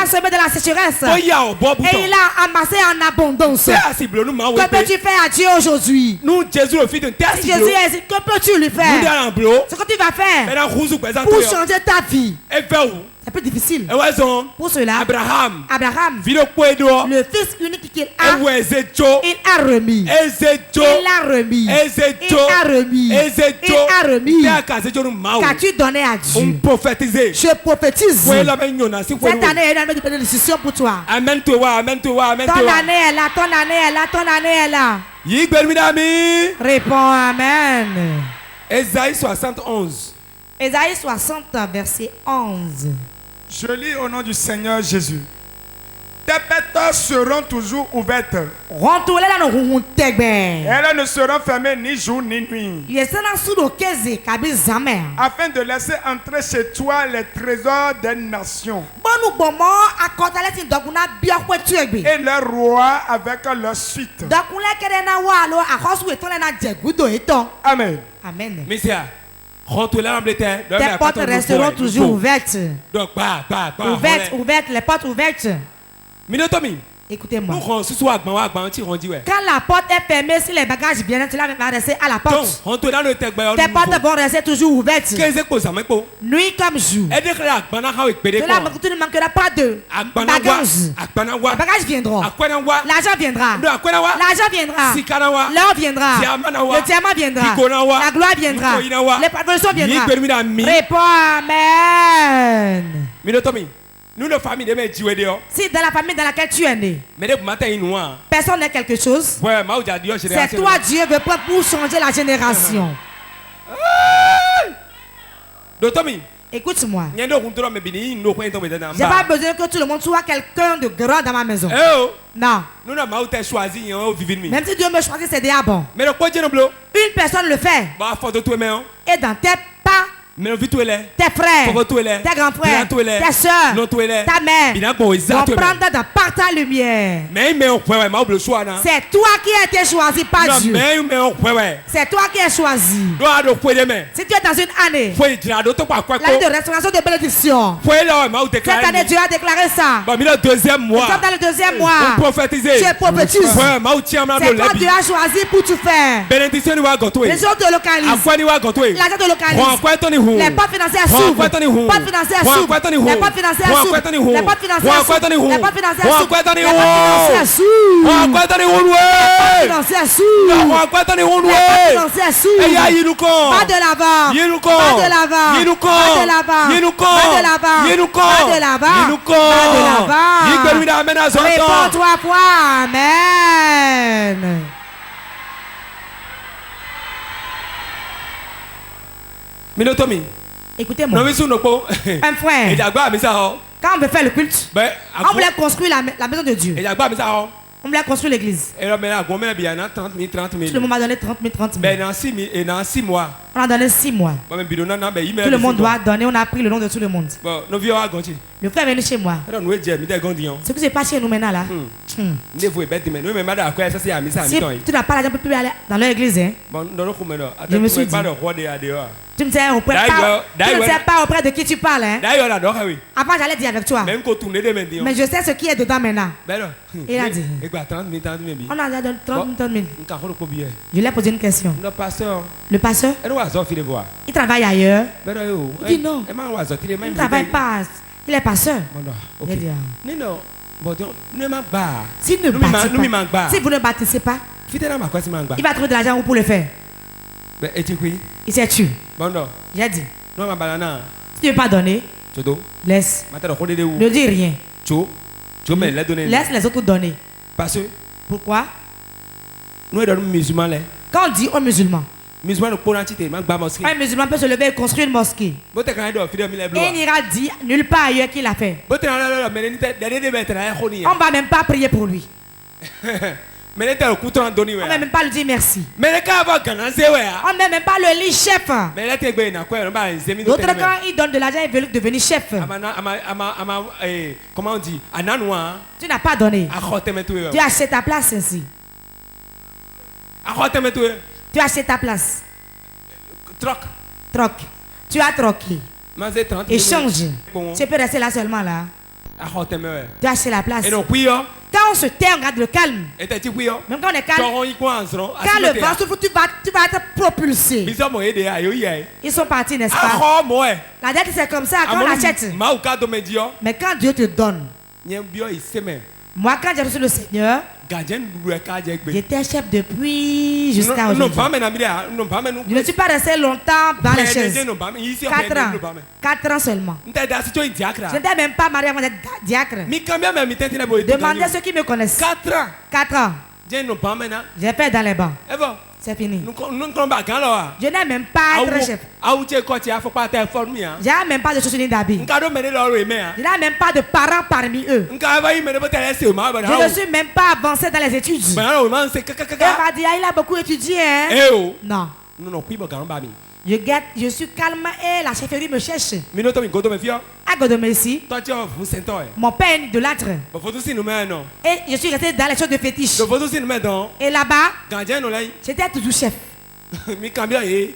semé de la sécheresse et il a amassé en abondance. Que peux-tu faire à Dieu aujourd'hui? Si Jésus est ici, que peux-tu lui faire? Ce que tu vas faire pour changer ta vie. C'est plus difficile. Pour cela, Abraham, le fils unique qu'il a, il a remis. Qu'as-tu donné à Dieu? Je prophétise. Cette année est une année de bénédiction pour toi. Ton année est là, ton année est là. Réponds Amen. Ésaïe 71. Ésaïe 60, verset 11. Je lis au nom du Seigneur Jésus. Tes portes seront toujours ouvertes. Elles ne seront fermées ni jour ni nuit. Afin de laisser entrer chez toi les trésors des nations. Et leurs rois avec leur suite. Amen. Amen. Tes portes resteront toujours ouvertes. Ouvertes, les portes ouvertes. Écoutez-moi. Quand la porte est fermée, si les bagages viennent, tu vas rester à la porte. Tes portes vont rester toujours ouvertes. Nuit comme jour. Cela ne manquera pas de bagages. Les bagages viendront. L'argent viendra. L'argent viendra. L'or viendra. Le diamant viendra. La gloire viendra. Les propositions viendront. Réponds Amen. Si dans la famille dans laquelle tu es né, personne n'est quelque chose, c'est toi Dieu veut prendre pour changer la génération. Écoute-moi. J'ai pas besoin que tout le monde soit quelqu'un de grand dans ma maison. Non. Même si Dieu me choisit, c'est déjà bon. Une personne le fait. Et dans tes pas, tes frères, tes grands frères, tes soeurs, ta mère vont prendre par ta lumière. C'est toi qui as été choisi par Dieu. C'est toi qui es choisi. Si tu es dans une année de restauration de bénédiction, cette année Dieu a déclaré ça. Nous sommes dans le deuxième mois. Tu es prophétise. C'est toi Dieu a choisi pour tout faire. Les autres te localisent. L'argent te localise. Les portes financières s'ouvrent. Les portes financières s'ouvrent. Les portes financières s'ouvrent. Les portes financières s'ouvrent. Les portes financières s'ouvrent. Les portes financières s'ouvrent. Les portes financières s'ouvrent. Les portes financières s'ouvrent. Va de l'avant. Va de l'avant. Va de l'avant. Va de l'avant. Va de l'avant. Va de l'avant. Réponds 3 fois. Amen. Écoutez-moi. Un frère. Quand on veut faire le culte, on voulait construire la maison de Dieu. On voulait construire l'église. Tout le monde m'a donné 30 000. On a donné 6 mois. Tout le monde doit donner. On a pris le nom de tout le monde. Le frère est venu chez moi. Ce qui se passe chez nous maintenant là. Si tu n'as pas l'argent, tu peux plus aller dans leur église. Hein? Je me suis dit. Tu ne sais pas auprès de qui tu parles. Hein? Avant, j'allais dire avec toi. Mais je sais ce qui est dedans maintenant. Il a dit. On a donné 30 000. Je lui ai posé une question. Le pasteur, il travaille ailleurs. Il dit non. Il ne travaille pas. Il est pasteur. Il a dit si vous ne bâtissez pas, il va trouver de l'argent pour le faire. Il s'est tué. J'ai dit, si tu ne veux pas donner, laisse. Ne dis rien. Laisse les autres donner. Pourquoi? Quand on dit aux musulmans, un musulman peut se lever et construire une mosquée. Et il n'ira dire nulle part ailleurs qu'il a fait. On ne va même pas prier pour lui. On ne va même pas lui dire merci. On ne va même pas le lire chef. D'autres quand ils donnent de l'argent, ils veulent devenir chef. Comment on dit? Tu n'as pas donné. Tu as acheté ta place ainsi. Tu as acheté ta place. Troc. Tu as troqué. Échange. Tu peux rester là seulement là. Tu as acheté la place. Quand on se tait, on garde le calme. Même quand on est calme, quand le vent souffle, tu vas être propulsé. Ils sont partis, n'est-ce pas? La dette, c'est comme ça quand on achète. Mais quand Dieu te donne, moi, quand j'ai reçu le Seigneur, j'étais chef depuis jusqu'à aujourd'hui. Je ne suis pas resté longtemps dans les chaises. 4 ans. 4 ans seulement. Je n'étais même pas marié avant d'être diacre. Demandez ceux qui me connaissent. 4 ans. J'ai fait dans les bancs. C'est fini. Je n'ai même pas être chef. Je n'ai même pas de chaussures d'habits. Je n'ai même pas de parents parmi eux. Je ne suis même pas avancé dans les études. Il m'a dit, il a beaucoup étudié. Hein? Non. Je suis calme et la chefferie me cherche. À Godomessi, mon père est de l'âtre. Et je suis resté dans les choses de fétiche. Et là-bas, j'étais toujours chef.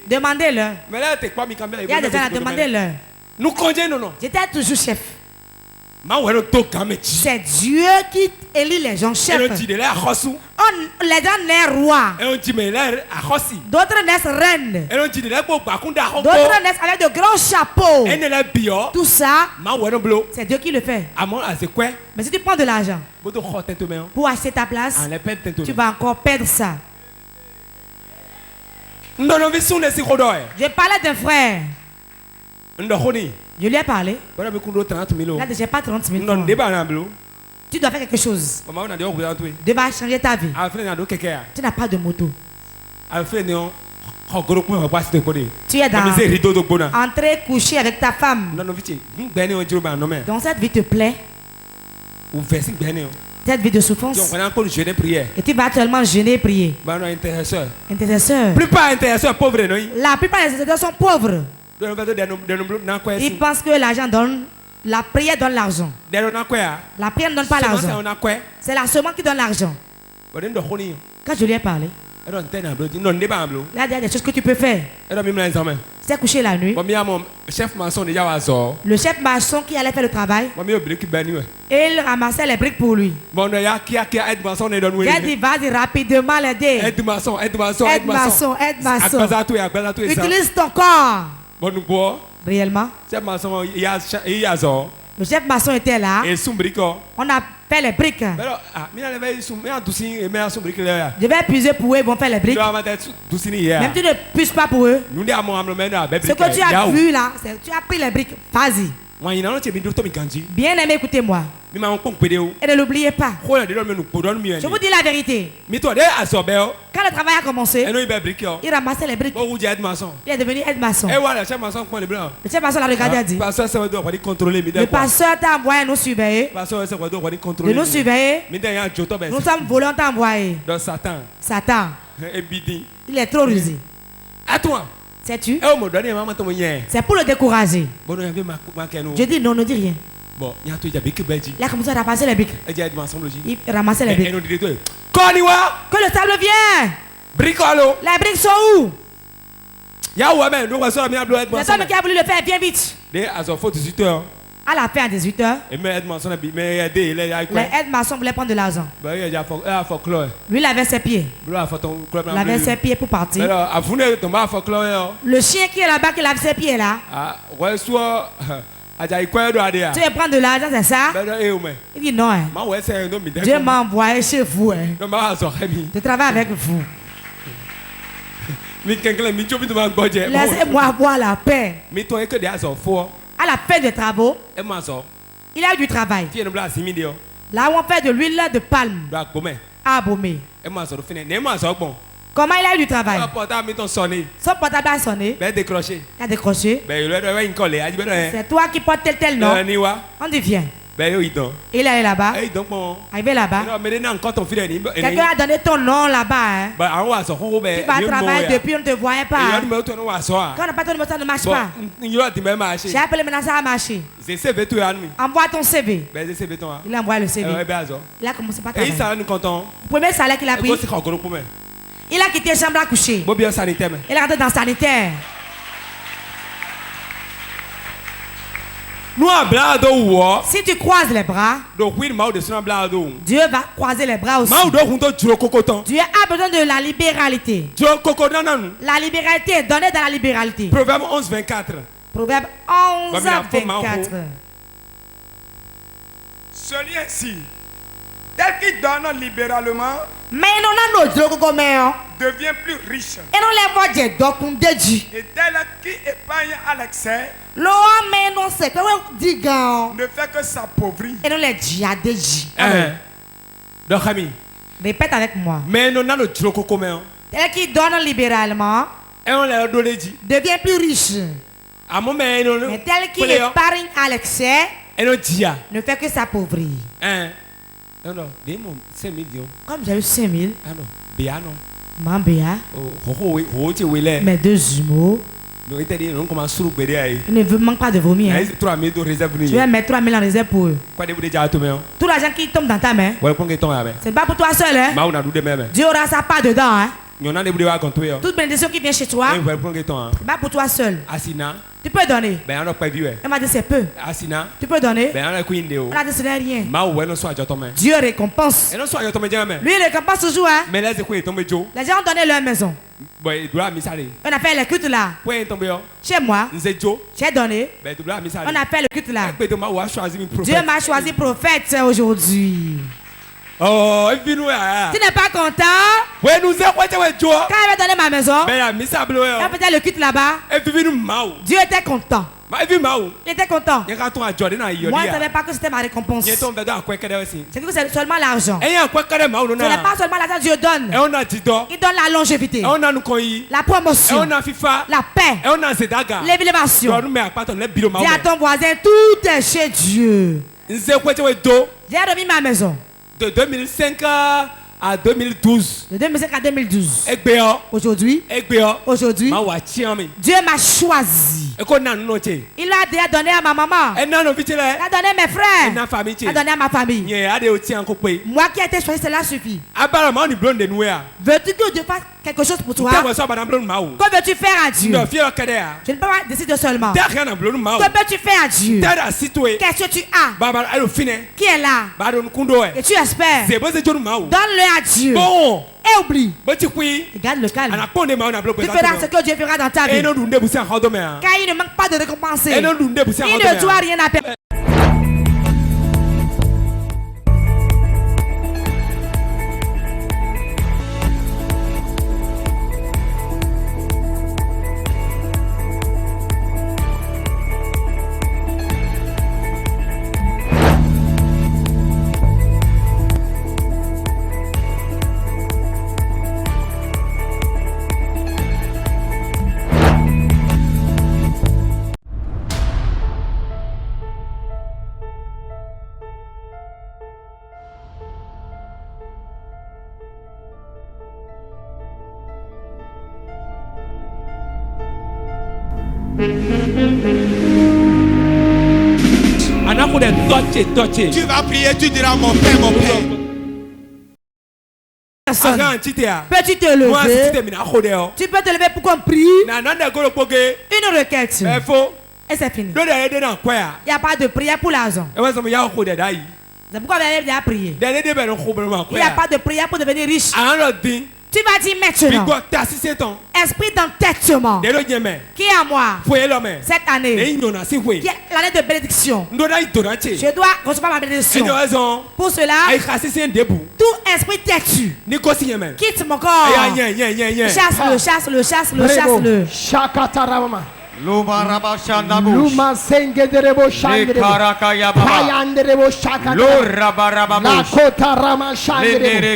Demandez-leur. Il y a des gens à demander-leur. J'étais toujours chef. C'est Dieu qui élit les gens chefs. Les gens naissent rois. D'autres naissent reines. D'autres naissent avec de grands chapeaux. Tout ça, c'est Dieu qui le fait. Mais si tu prends de l'argent pour acheter ta place, tu vas encore perdre ça. Je parlais d'un frère. Je lui ai parlé. Il a déjà pas 30 000 francs. Tu dois faire quelque chose. Tu vas changer ta vie. Tu n'as pas de moto. Tu es entré coucher avec ta femme. Donc cette vie te plaît. Cette vie de souffrance. Et tu vas actuellement jeûner et prier. Intercesseur. La plupart des intercesseurs sont pauvres. Ils pensent que l'argent donne, la prière donne l'argent. La prière ne donne pas l'argent. C'est la semence qui donne l'argent. Quand je lui ai parlé, là, il y a des choses que tu peux faire. C'est coucher la nuit. Le chef maçon qui allait faire le travail, il ramassait les briques pour lui. J'ai dit, vas-y rapidement l'aider. Aide maçon. Utilise ton corps. Réellement. Le chef maçon était là. On a fait les briques. Je vais puiser pour eux, ils vont faire les briques. Même tu ne puisses pas pour eux. Ce que tu as vu là, tu as pris les briques. Vas-y. Bien aimé, écoutez-moi. Et ne l'oubliez pas. Je vous dis la vérité. Quand le travail a commencé, il ramassait les briques. Il est devenu aide-maçon. Le chef maçon l'a regardé et a dit, le pasteur t'a envoyé nous surveiller. De nous surveiller. Nous sommes volants, t'a envoyé. Satan. Il est trop rusé. Sais-tu? C'est pour le décourager. Je dis non, ne dis rien. Il a commencé à ramasser les briques. Il ramassait les briques. Que le sable vienne. Les briques sont où? C'est l'homme qui a voulu le faire, viens vite. À la fin à 18h, les aides-maçons voulaient prendre de l'argent. Lui, il avait ses pieds. Il avait ses pieds pour partir. Le chien qui est là-bas, qui lave ses pieds là. Tu veux prendre de l'argent, c'est ça? Il dit non. Dieu m'a envoyé chez vous. Je travaille avec vous. Laissez-moi avoir la paix. À la fin des travaux, il a eu du travail. Là où on fait de l'huile de palme à Abomey. Comment il a eu du travail? Son portable a sonné. Il a décroché. C'est toi qui portes tel nom. On dit viens. Il est là-bas. Arrivé là-bas. Quelqu'un a donné ton nom là-bas. Tu vas travailler depuis, on ne te voyait pas. Quand on n'a pas ton numéro, ça ne marche pas. J'ai appelé maintenant, ça a marché. Envoie ton CV. Il a envoyé le CV. Il a commencé par travailler. Le premier salaire qu'il a pris, il a quitté la chambre à coucher. Il est rentré dans le sanitaire. Si tu croises les bras, Dieu va croiser les bras aussi. Dieu a besoin de la libéralité. La libéralité est donnée dans la libéralité. Proverbe 11, 24. Proverbe 11, 24. Celui-ci, tel qu'il donne libéralement, devient plus riche. Et tel qui épargne à l'excès, ne fait que s'appauvrir. Répète avec moi. Tel qui donne libéralement devient plus riche. Mais tel qui épargne à l'excès ne fait que s'appauvrir. Comme j'ai eu 5 000, Mambéa, mes 2 jumeaux, il ne manque pas de vomir. Tu vas mettre 3 000 en réserve pour eux. Tout l'argent qui tombe dans ta main, c'est pas pour toi seul. Hein? Dieu aura sa part dedans. Hein? Toute bénédiction qui vient chez toi, c'est pas pour toi seul. Tu peux donner. Elle m'a dit c'est peu. Tu peux donner. Elle a dit ce n'est rien. Dieu récompense. Lui il récompense toujours. Hein? Les gens ont donné leur maison. On a fait le culte là. Chez moi, j'ai donné. On a fait le culte là. Dieu m'a choisi prophète aujourd'hui. Oh, tu n'es pas content? Quand il va donner ma maison, il faisait le culte là-bas. Dieu était content. Il était content. Moi, je ne savais pas que c'était ma récompense. C'est que c'est seulement l'argent. Ce n'est pas seulement l'argent que Dieu donne. Il donne la longévité, la promotion, la paix, l'élévation. Dis à ton voisin, tout est chez Dieu. J'ai remis ma maison. De 2005 à 2012. De 2005 à 2012. Aujourd'hui, Dieu m'a choisi. Il l'a déjà donné à ma maman. Il l'a donné à mes frères. Il l'a donné à ma famille. Moi qui ai été choisi, cela suffit. Veux-tu que Dieu fasse quelque chose pour toi? Que veux-tu faire à Dieu? Je ne peux pas décider seulement. Que peux-tu faire à Dieu? Qu'est-ce que tu as? Qui est là? Et tu espères? Donne-le à Dieu. Et oublie. Et garde le calme. Tu feras ce que Dieu fera dans ta vie. Car il ne manque pas de récompenser. Il ne doit rien à personne. Tu vas prier, tu diras mon père, mon père. Peux-tu te lever? Tu peux te lever pour qu'on prie. Une requête. Et c'est fini. Il n'y a pas de prière pour l'argent. C'est pourquoi vous avez prié. Il n'y a pas de prière pour devenir riche. Tu vas dire maintenant, esprit d'entêtement qui est à moi cette année, qui est l'année de bénédiction. Je dois recevoir ma bénédiction. Pour cela, tout esprit têtu quitte mon corps. Chasse-le, chasse-le, chasse-le, chasse-le. Luma sengederebo shandrebo payanderebo shakata la kota rama shandrebo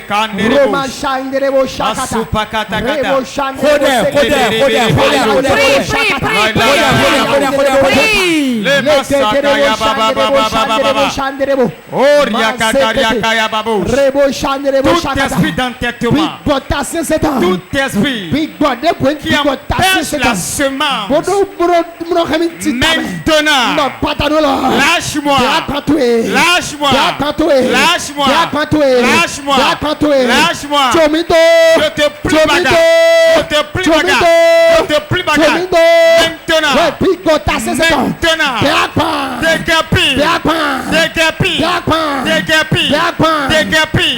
roma shandrebo shakata rebo shandrebo shandrebo oria kataria kaya babu rebo shandrebo shakata tout esprit qui empêche la semence. Maintenant, lâche-moi, lâche-moi, lâche-moi, lâche-moi, lâche-moi, je te prie bagarre, je te prie bagarre, je te prie bagarre. Maintenant, déguerpis, déguerpis, déguerpis, déguerpis,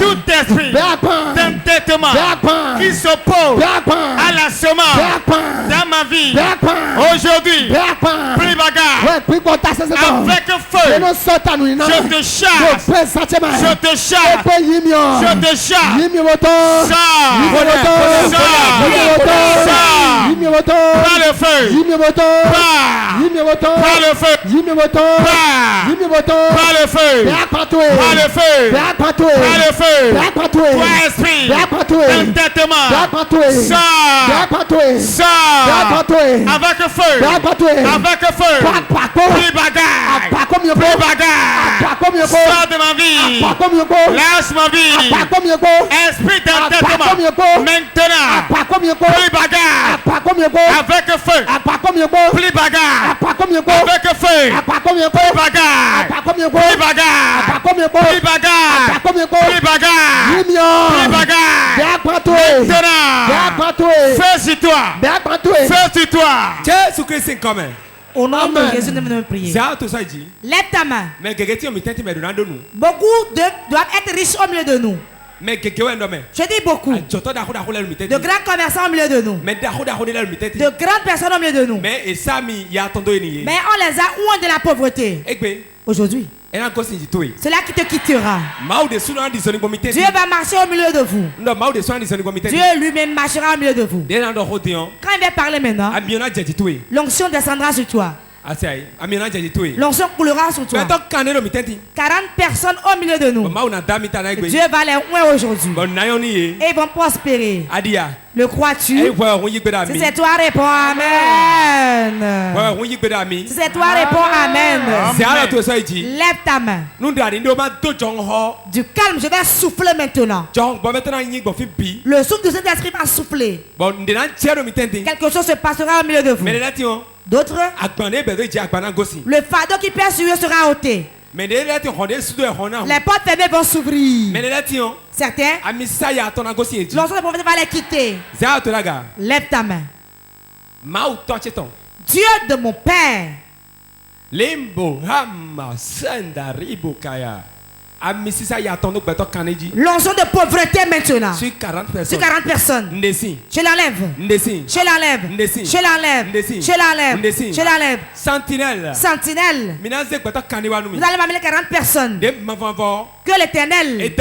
tout esprit d'entêtement qui s'oppose à la semence dans ma vie. Aujourd'hui, prie bagarre avec feu. Je te chasse, je te chasse, je te chasse. Prends le feu, prends le feu, prends le feu, prends le feu, prends le feu, toi esprit d'entêtement, sors avec feu, avec feu, prie bagarre, prie bagarre, sors de ma vie, lâche ma vie, esprit d'entêtement, maintenant, prie bagarre, avec feu, prie bagarre, avec feu, prie bagarre, prie bagarre, prie bagarre, prie bagarre, maintenant, fais sur toi, fais sur toi. Jésus Christ est commun. Au nom de Jésus, nous venons prier. Lève ta main. Beaucoup doivent être riches au milieu de nous. Je dis beaucoup. De grands commerçants au milieu de nous. De grandes personnes au milieu de nous. Mais on les a loin de la pauvreté. Aujourd'hui, cela qui te quittera. Dieu va marcher au milieu de vous. Dieu lui-même marchera au milieu de vous. Quand il va parler maintenant, l'onction descendra sur toi. L'onction coulera sur toi. 40 personnes au milieu de nous. Dieu va les oindre aujourd'hui. Et ils vont prospérer. Le crois-tu? Si c'est toi, réponds Amen. Si c'est toi, réponds Amen. Lève ta main. Du calme, je vais souffler maintenant. Le souffle de cet esprit va souffler. Quelque chose se passera au milieu de vous. D'autres, le fardeau qui pèse sur eux sera ôté. Les portes fermées vont s'ouvrir. Certains, l'onction de prophète va les quitter. Lève ta main. Dieu de mon Père. L'onction de pauvreté maintenant. Sur 40 personnes. Je l'enlève. Je l'enlève. Je l'enlève. Je l'enlève. Je l'enlève. Sentinelle. Vous allez m'amener 40 personnes. Que l'Éternel les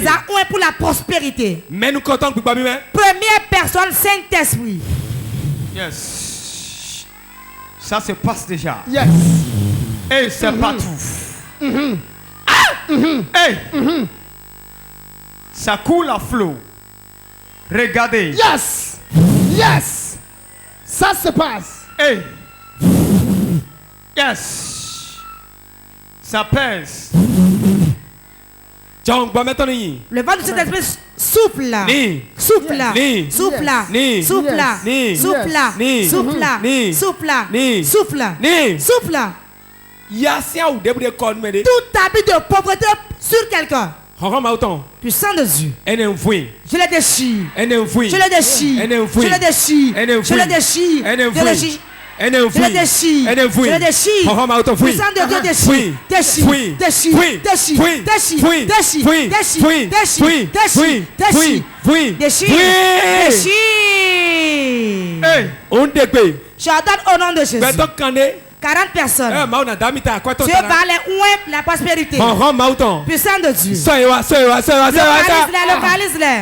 a oués pour la prospérité. Première personne, Saint-Esprit. Yes. Ça se passe déjà. Yes. Et c'est partout. Hey. Ça coule à flot. Regardez. Yes. Yes. Ça se passe. Hey. Yes. Ça pèse. Le vent de cet esprit souffle là. Souffle là. Souffle là. Souffle là. Souffle là. Souffle là. Souffle là. Souffle là. Souffle là. Tout habit de pauvreté sur quelqu'un. Puissant de Dieu. Je le déchire. Je le déchire. Je le déchire. Je le déchire. Je le déchire. Je le déchire. Je le déchire. Puissant de Dieu déchire. Déchire. Déchire. Déchire. Déchire. Déchire. Déchire. Déchire. Déchire. Déchire. J'ordonne au nom de Jésus. 40 personnes. Dieu va les ouer la prospérité. Puissant de Dieu. Localise-les.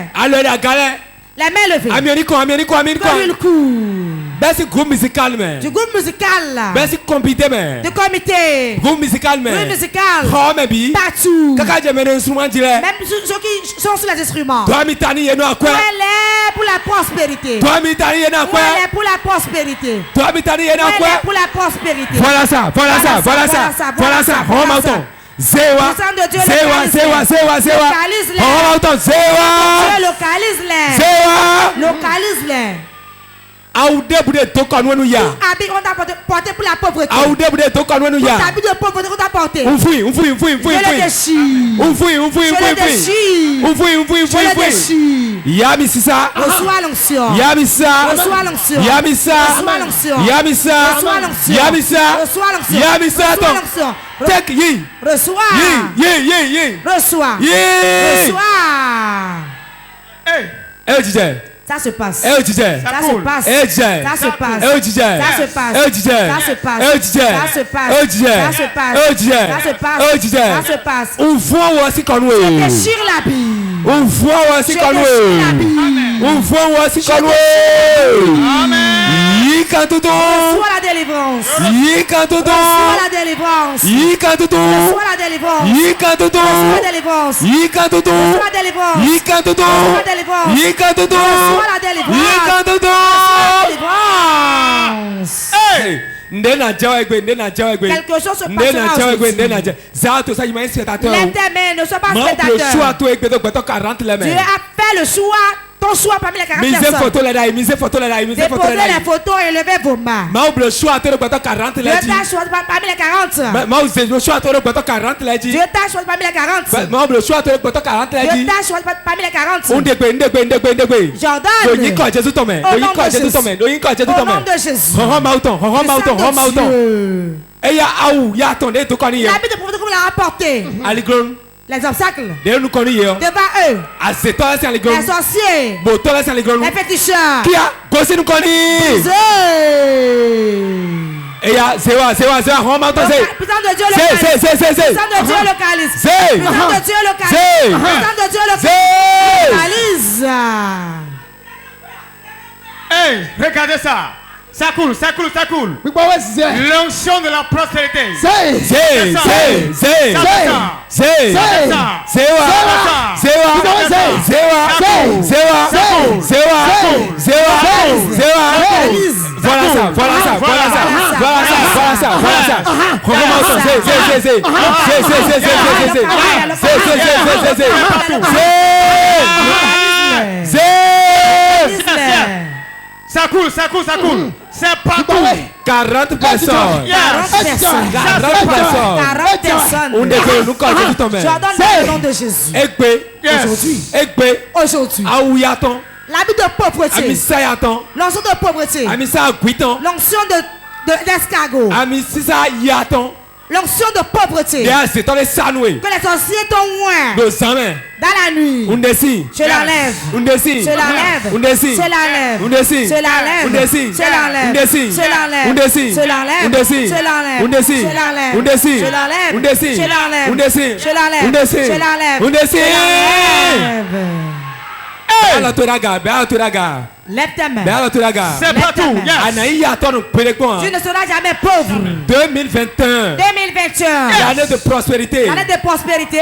La main levée. Comme le coup. Du groupe musical là. De comité. Groupe musical. Partout. Même ceux qui sont sur les instruments. Elle est pour la prospérité. Elle est pour la prospérité. Elle est pour la prospérité. Voilà ça. Localise-les. Aude bude toka nwenu ya. Habit on t'a porté pour la pauvreté. Aude bude toka nwenu ya. Habit de pauvreté on t'a porté. Unfui. Je le déchire. Unfui. Yami sisa. Reçois l'onction. Yamisa. Reçois l'onction. Yamisa. Reçois l'onction. Yamisa. Reçois l'onction. Yamisa. Reçois l'onction. Yamisa. Reçois l'onction. Take yi. Reçois. Yi. Reçois. Reçois. Hey. DJ. Ça se passe. Ça se passe. Ça se passe. Ça se passe. Ça se passe. Ça se passe. On voit aussi quand nous. Déchire la Bible. On voit aussi quand nous. On voit aussi quand nous. Amen. Reçois la délivrance. Reçois la délivrance. Reçois la délivrance. Reçois la délivrance. Reçois la délivrance. Reçois la délivrance. Reçois la délivrance. Hey! Quelque chose se passera aujourd'hui. Lève tes mains, ne sois pas spectateur. Dieu a fait le choix. Ton choix parmi les 40 personnes. Déposez les photos et levez vos mains. Dieu t'a choisi parmi les 40. Dieu t'a choisi parmi les 40. Dieu t'a choisi parmi les 40. J'ordonne au nom de Jésus. L'habit de pauvreté qu'on l'a rapporté. Les obstacles devant eux, les sorciers, les féticheurs, puissant de Dieu localise. Hey, regardez ça. Ça coule. L'onction de la prospérité. Ça coule. C'est partout. 40 personnes. 40 personnes. 40 personnes. 40 personnes. On déclare nous quand Jésus tombe. J'ordonne dans le nom de Jésus. Aujourd'hui. Aouyaton. L'habit de pauvreté. Amisayaton. L'onction de pauvreté. Amisa Guiton. L'onction d'escargot. Amisisa Yaton. L'onction de pauvreté. C'est dans les sanoués. Que les sorciers t'ont moins. De sang. Dans la nuit. On décide. Je l'enlève. On décide. Je l'enlève. On décide. Je l'enlève. On décide. Je l'enlève. On décide. Je l'enlève. On décide. Je l'enlève. On décide. Je l'enlève. On décide. Je l'enlève. On décide. Je l'enlève. On décide. Je l'enlève. On décide. Je l'enlève. On décide. Je l'enlève. On décide. Je l'enlève. On décide. Je l'enlève. Lève ta main. C'est partout. Tu ne seras jamais pauvre. 2021. 2021. L'année de prospérité. L'année de prospérité.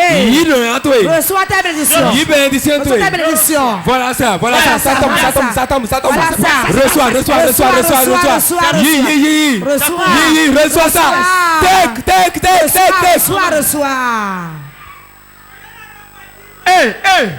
Reçois ta bénédiction. Reçois ta bénédiction. Voilà ça. Ça tombe. Voilà ça. Reçois. Reçois ça. Take. Reçois.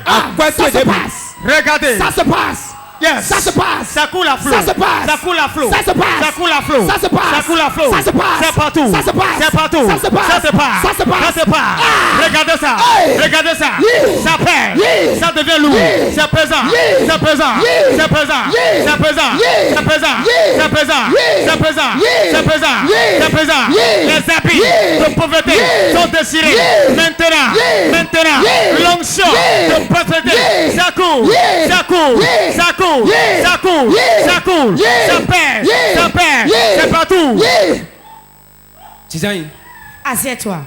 À quoi ça se passe? Regardez. Ça se passe. Yes. Ça se passe. Ça coule à flot. Ça se passe. Ça coule à flot. Ça se passe. Ça coule à flot. Ça se passe. Ça coule à flot. Ça se passe. C'est partout. Ça se passe. C'est partout. Ça se passe. Ça se passe. Ça se passe. Ça se passe. Regardez ça. Hey. Regardez ça. Yeah. Ça pèse. Yeah. Ça devient lourd. Yeah. C'est pesant. Yeah. C'est pesant. Yeah. C'est pesant. Yeah. C'est pesant. Yeah. C'est pesant. Yeah. C'est pesant. Yeah. C'est pesant. Yeah. C'est pesant. Yeah. C'est pesant. Yeah. Les habits Yeah. de pauvreté Yeah. sont déchirés. Yeah. Maintenant. Yeah. Maintenant. Yeah. L'onction Yeah. de prospérité. Yeah. Ça coule. Yeah. Ça coule. Yeah. Ça coule. Yeah. Ça coule. Yeah. Ça coule. Yeah. Ça pèse. Yeah. Ça pèse. Yeah. C'est partout. Yeah. Tisaï. Assieds-toi.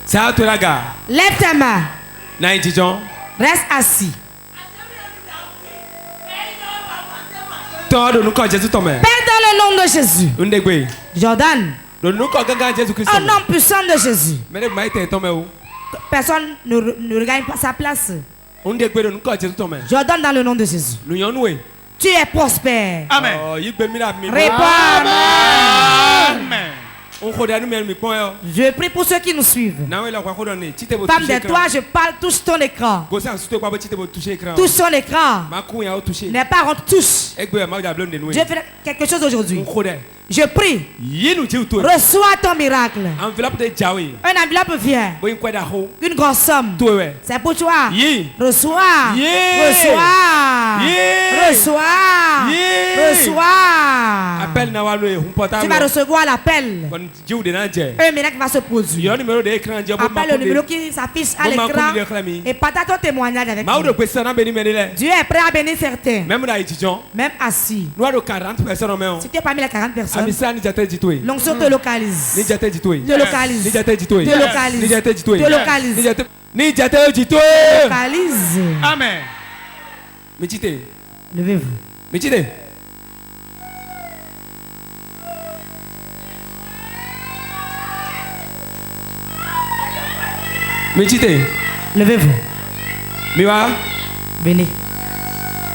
Ça te la gare. Lève ta main. Naïdjon. Reste assis. Toi de nous quand Jésus tombe. Père, dans le nom de Jésus. Undegwe. Jordan. Le nous quand Jésus Christ. Au nom puissant de Jésus. Mais le maïté tombe où? Personne ne regagne pas sa place. Undegwe de nous quand Jésus tombe. Jordan, dans le nom de Jésus. Nous y en noué. Tu es prospère. Amen. Oh, il peut mira mi. Réponds. Amen. On connaît nous même mi point. Je prie pour ceux qui nous suivent. Nawe la quoi donner. Tite bo Femme toucher de toi, je parle, touche ton écran. Gosse en surtout pas tite bo toucher écran. Touche son écran. Ma couille a touché. Les parents touchent. Egbe ma da blonde de nous. Dieu fait quelque chose aujourd'hui. On connaît. Je prie. Yi nous dit tout. Reçois ton miracle. Enveloppe de Jawe. Un enveloppe vient. Boy quoi da ho. Une grosse somme. Toi ouais. C'est pour toi. Yi. Reçois. Yeah. Reçois. Yeah. Reçois. Yeah. Reçois. Appelle na wa le portable. Tu vas recevoir l'appel. Kon jiu de na je. Un miracle va se produire. Yo numéro de écran je Appelle le numéro qui s'affiche à l'écran et partage ton témoignage avec Ma nous. de question na beni menele. Dieu est prêt à bénir certains, Même na étudiant. même assis. Nous avons 40 personnes en main. Si tu es parmi les 40 personnes, Amisa ni jate dit toi. l'onction te localise. Ni jate dit toi. Te localise. Ni jate dit toi. Te localise. Ni jate dit toi. Te localise. Ni jate dit toi. Localise. Amen. Méditez. Levez-vous. Méditez. Méditez. Levez-vous. Miwa. Venez.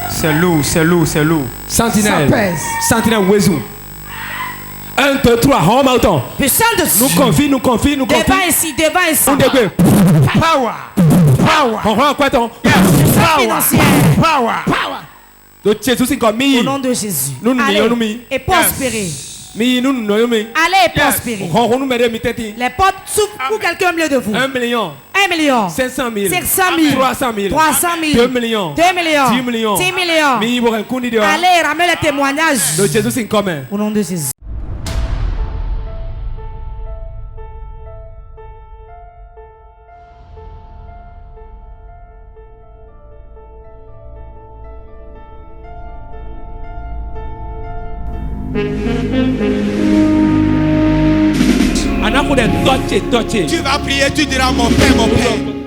C'est lourd, c'est lourd, c'est lourd. Sentinelle. Ça pèse. Sentinelle Wezou. 1, 2, 3. On m'entend. Puissant de Dieu. Nous confie, nous confie, nous confie. Devant ici, devant ici. On dégueule. Power. Power. On rend quoi ton? Power. Financière. Power. Power. Donc Jésus c'est comme Au mi. nom de Jésus. Nous nous Allez nous mis. et prospérez. Mi nous nous mi. Allez et prospérez. On nous met mi tête. Les portes s'ouvrent pour quelqu'un au milieu de vous. 1 million. 1 million. 500 000. 500 000. 300 000. 300 000. 2 millions. 2 millions. 10 millions. 10 millions. Mi bo un kundi de. Allez, ramène les témoignages. Donc Jésus c'est comme. Au nom de Jésus. Tu vas prier, tu diras mon Père, mon Père.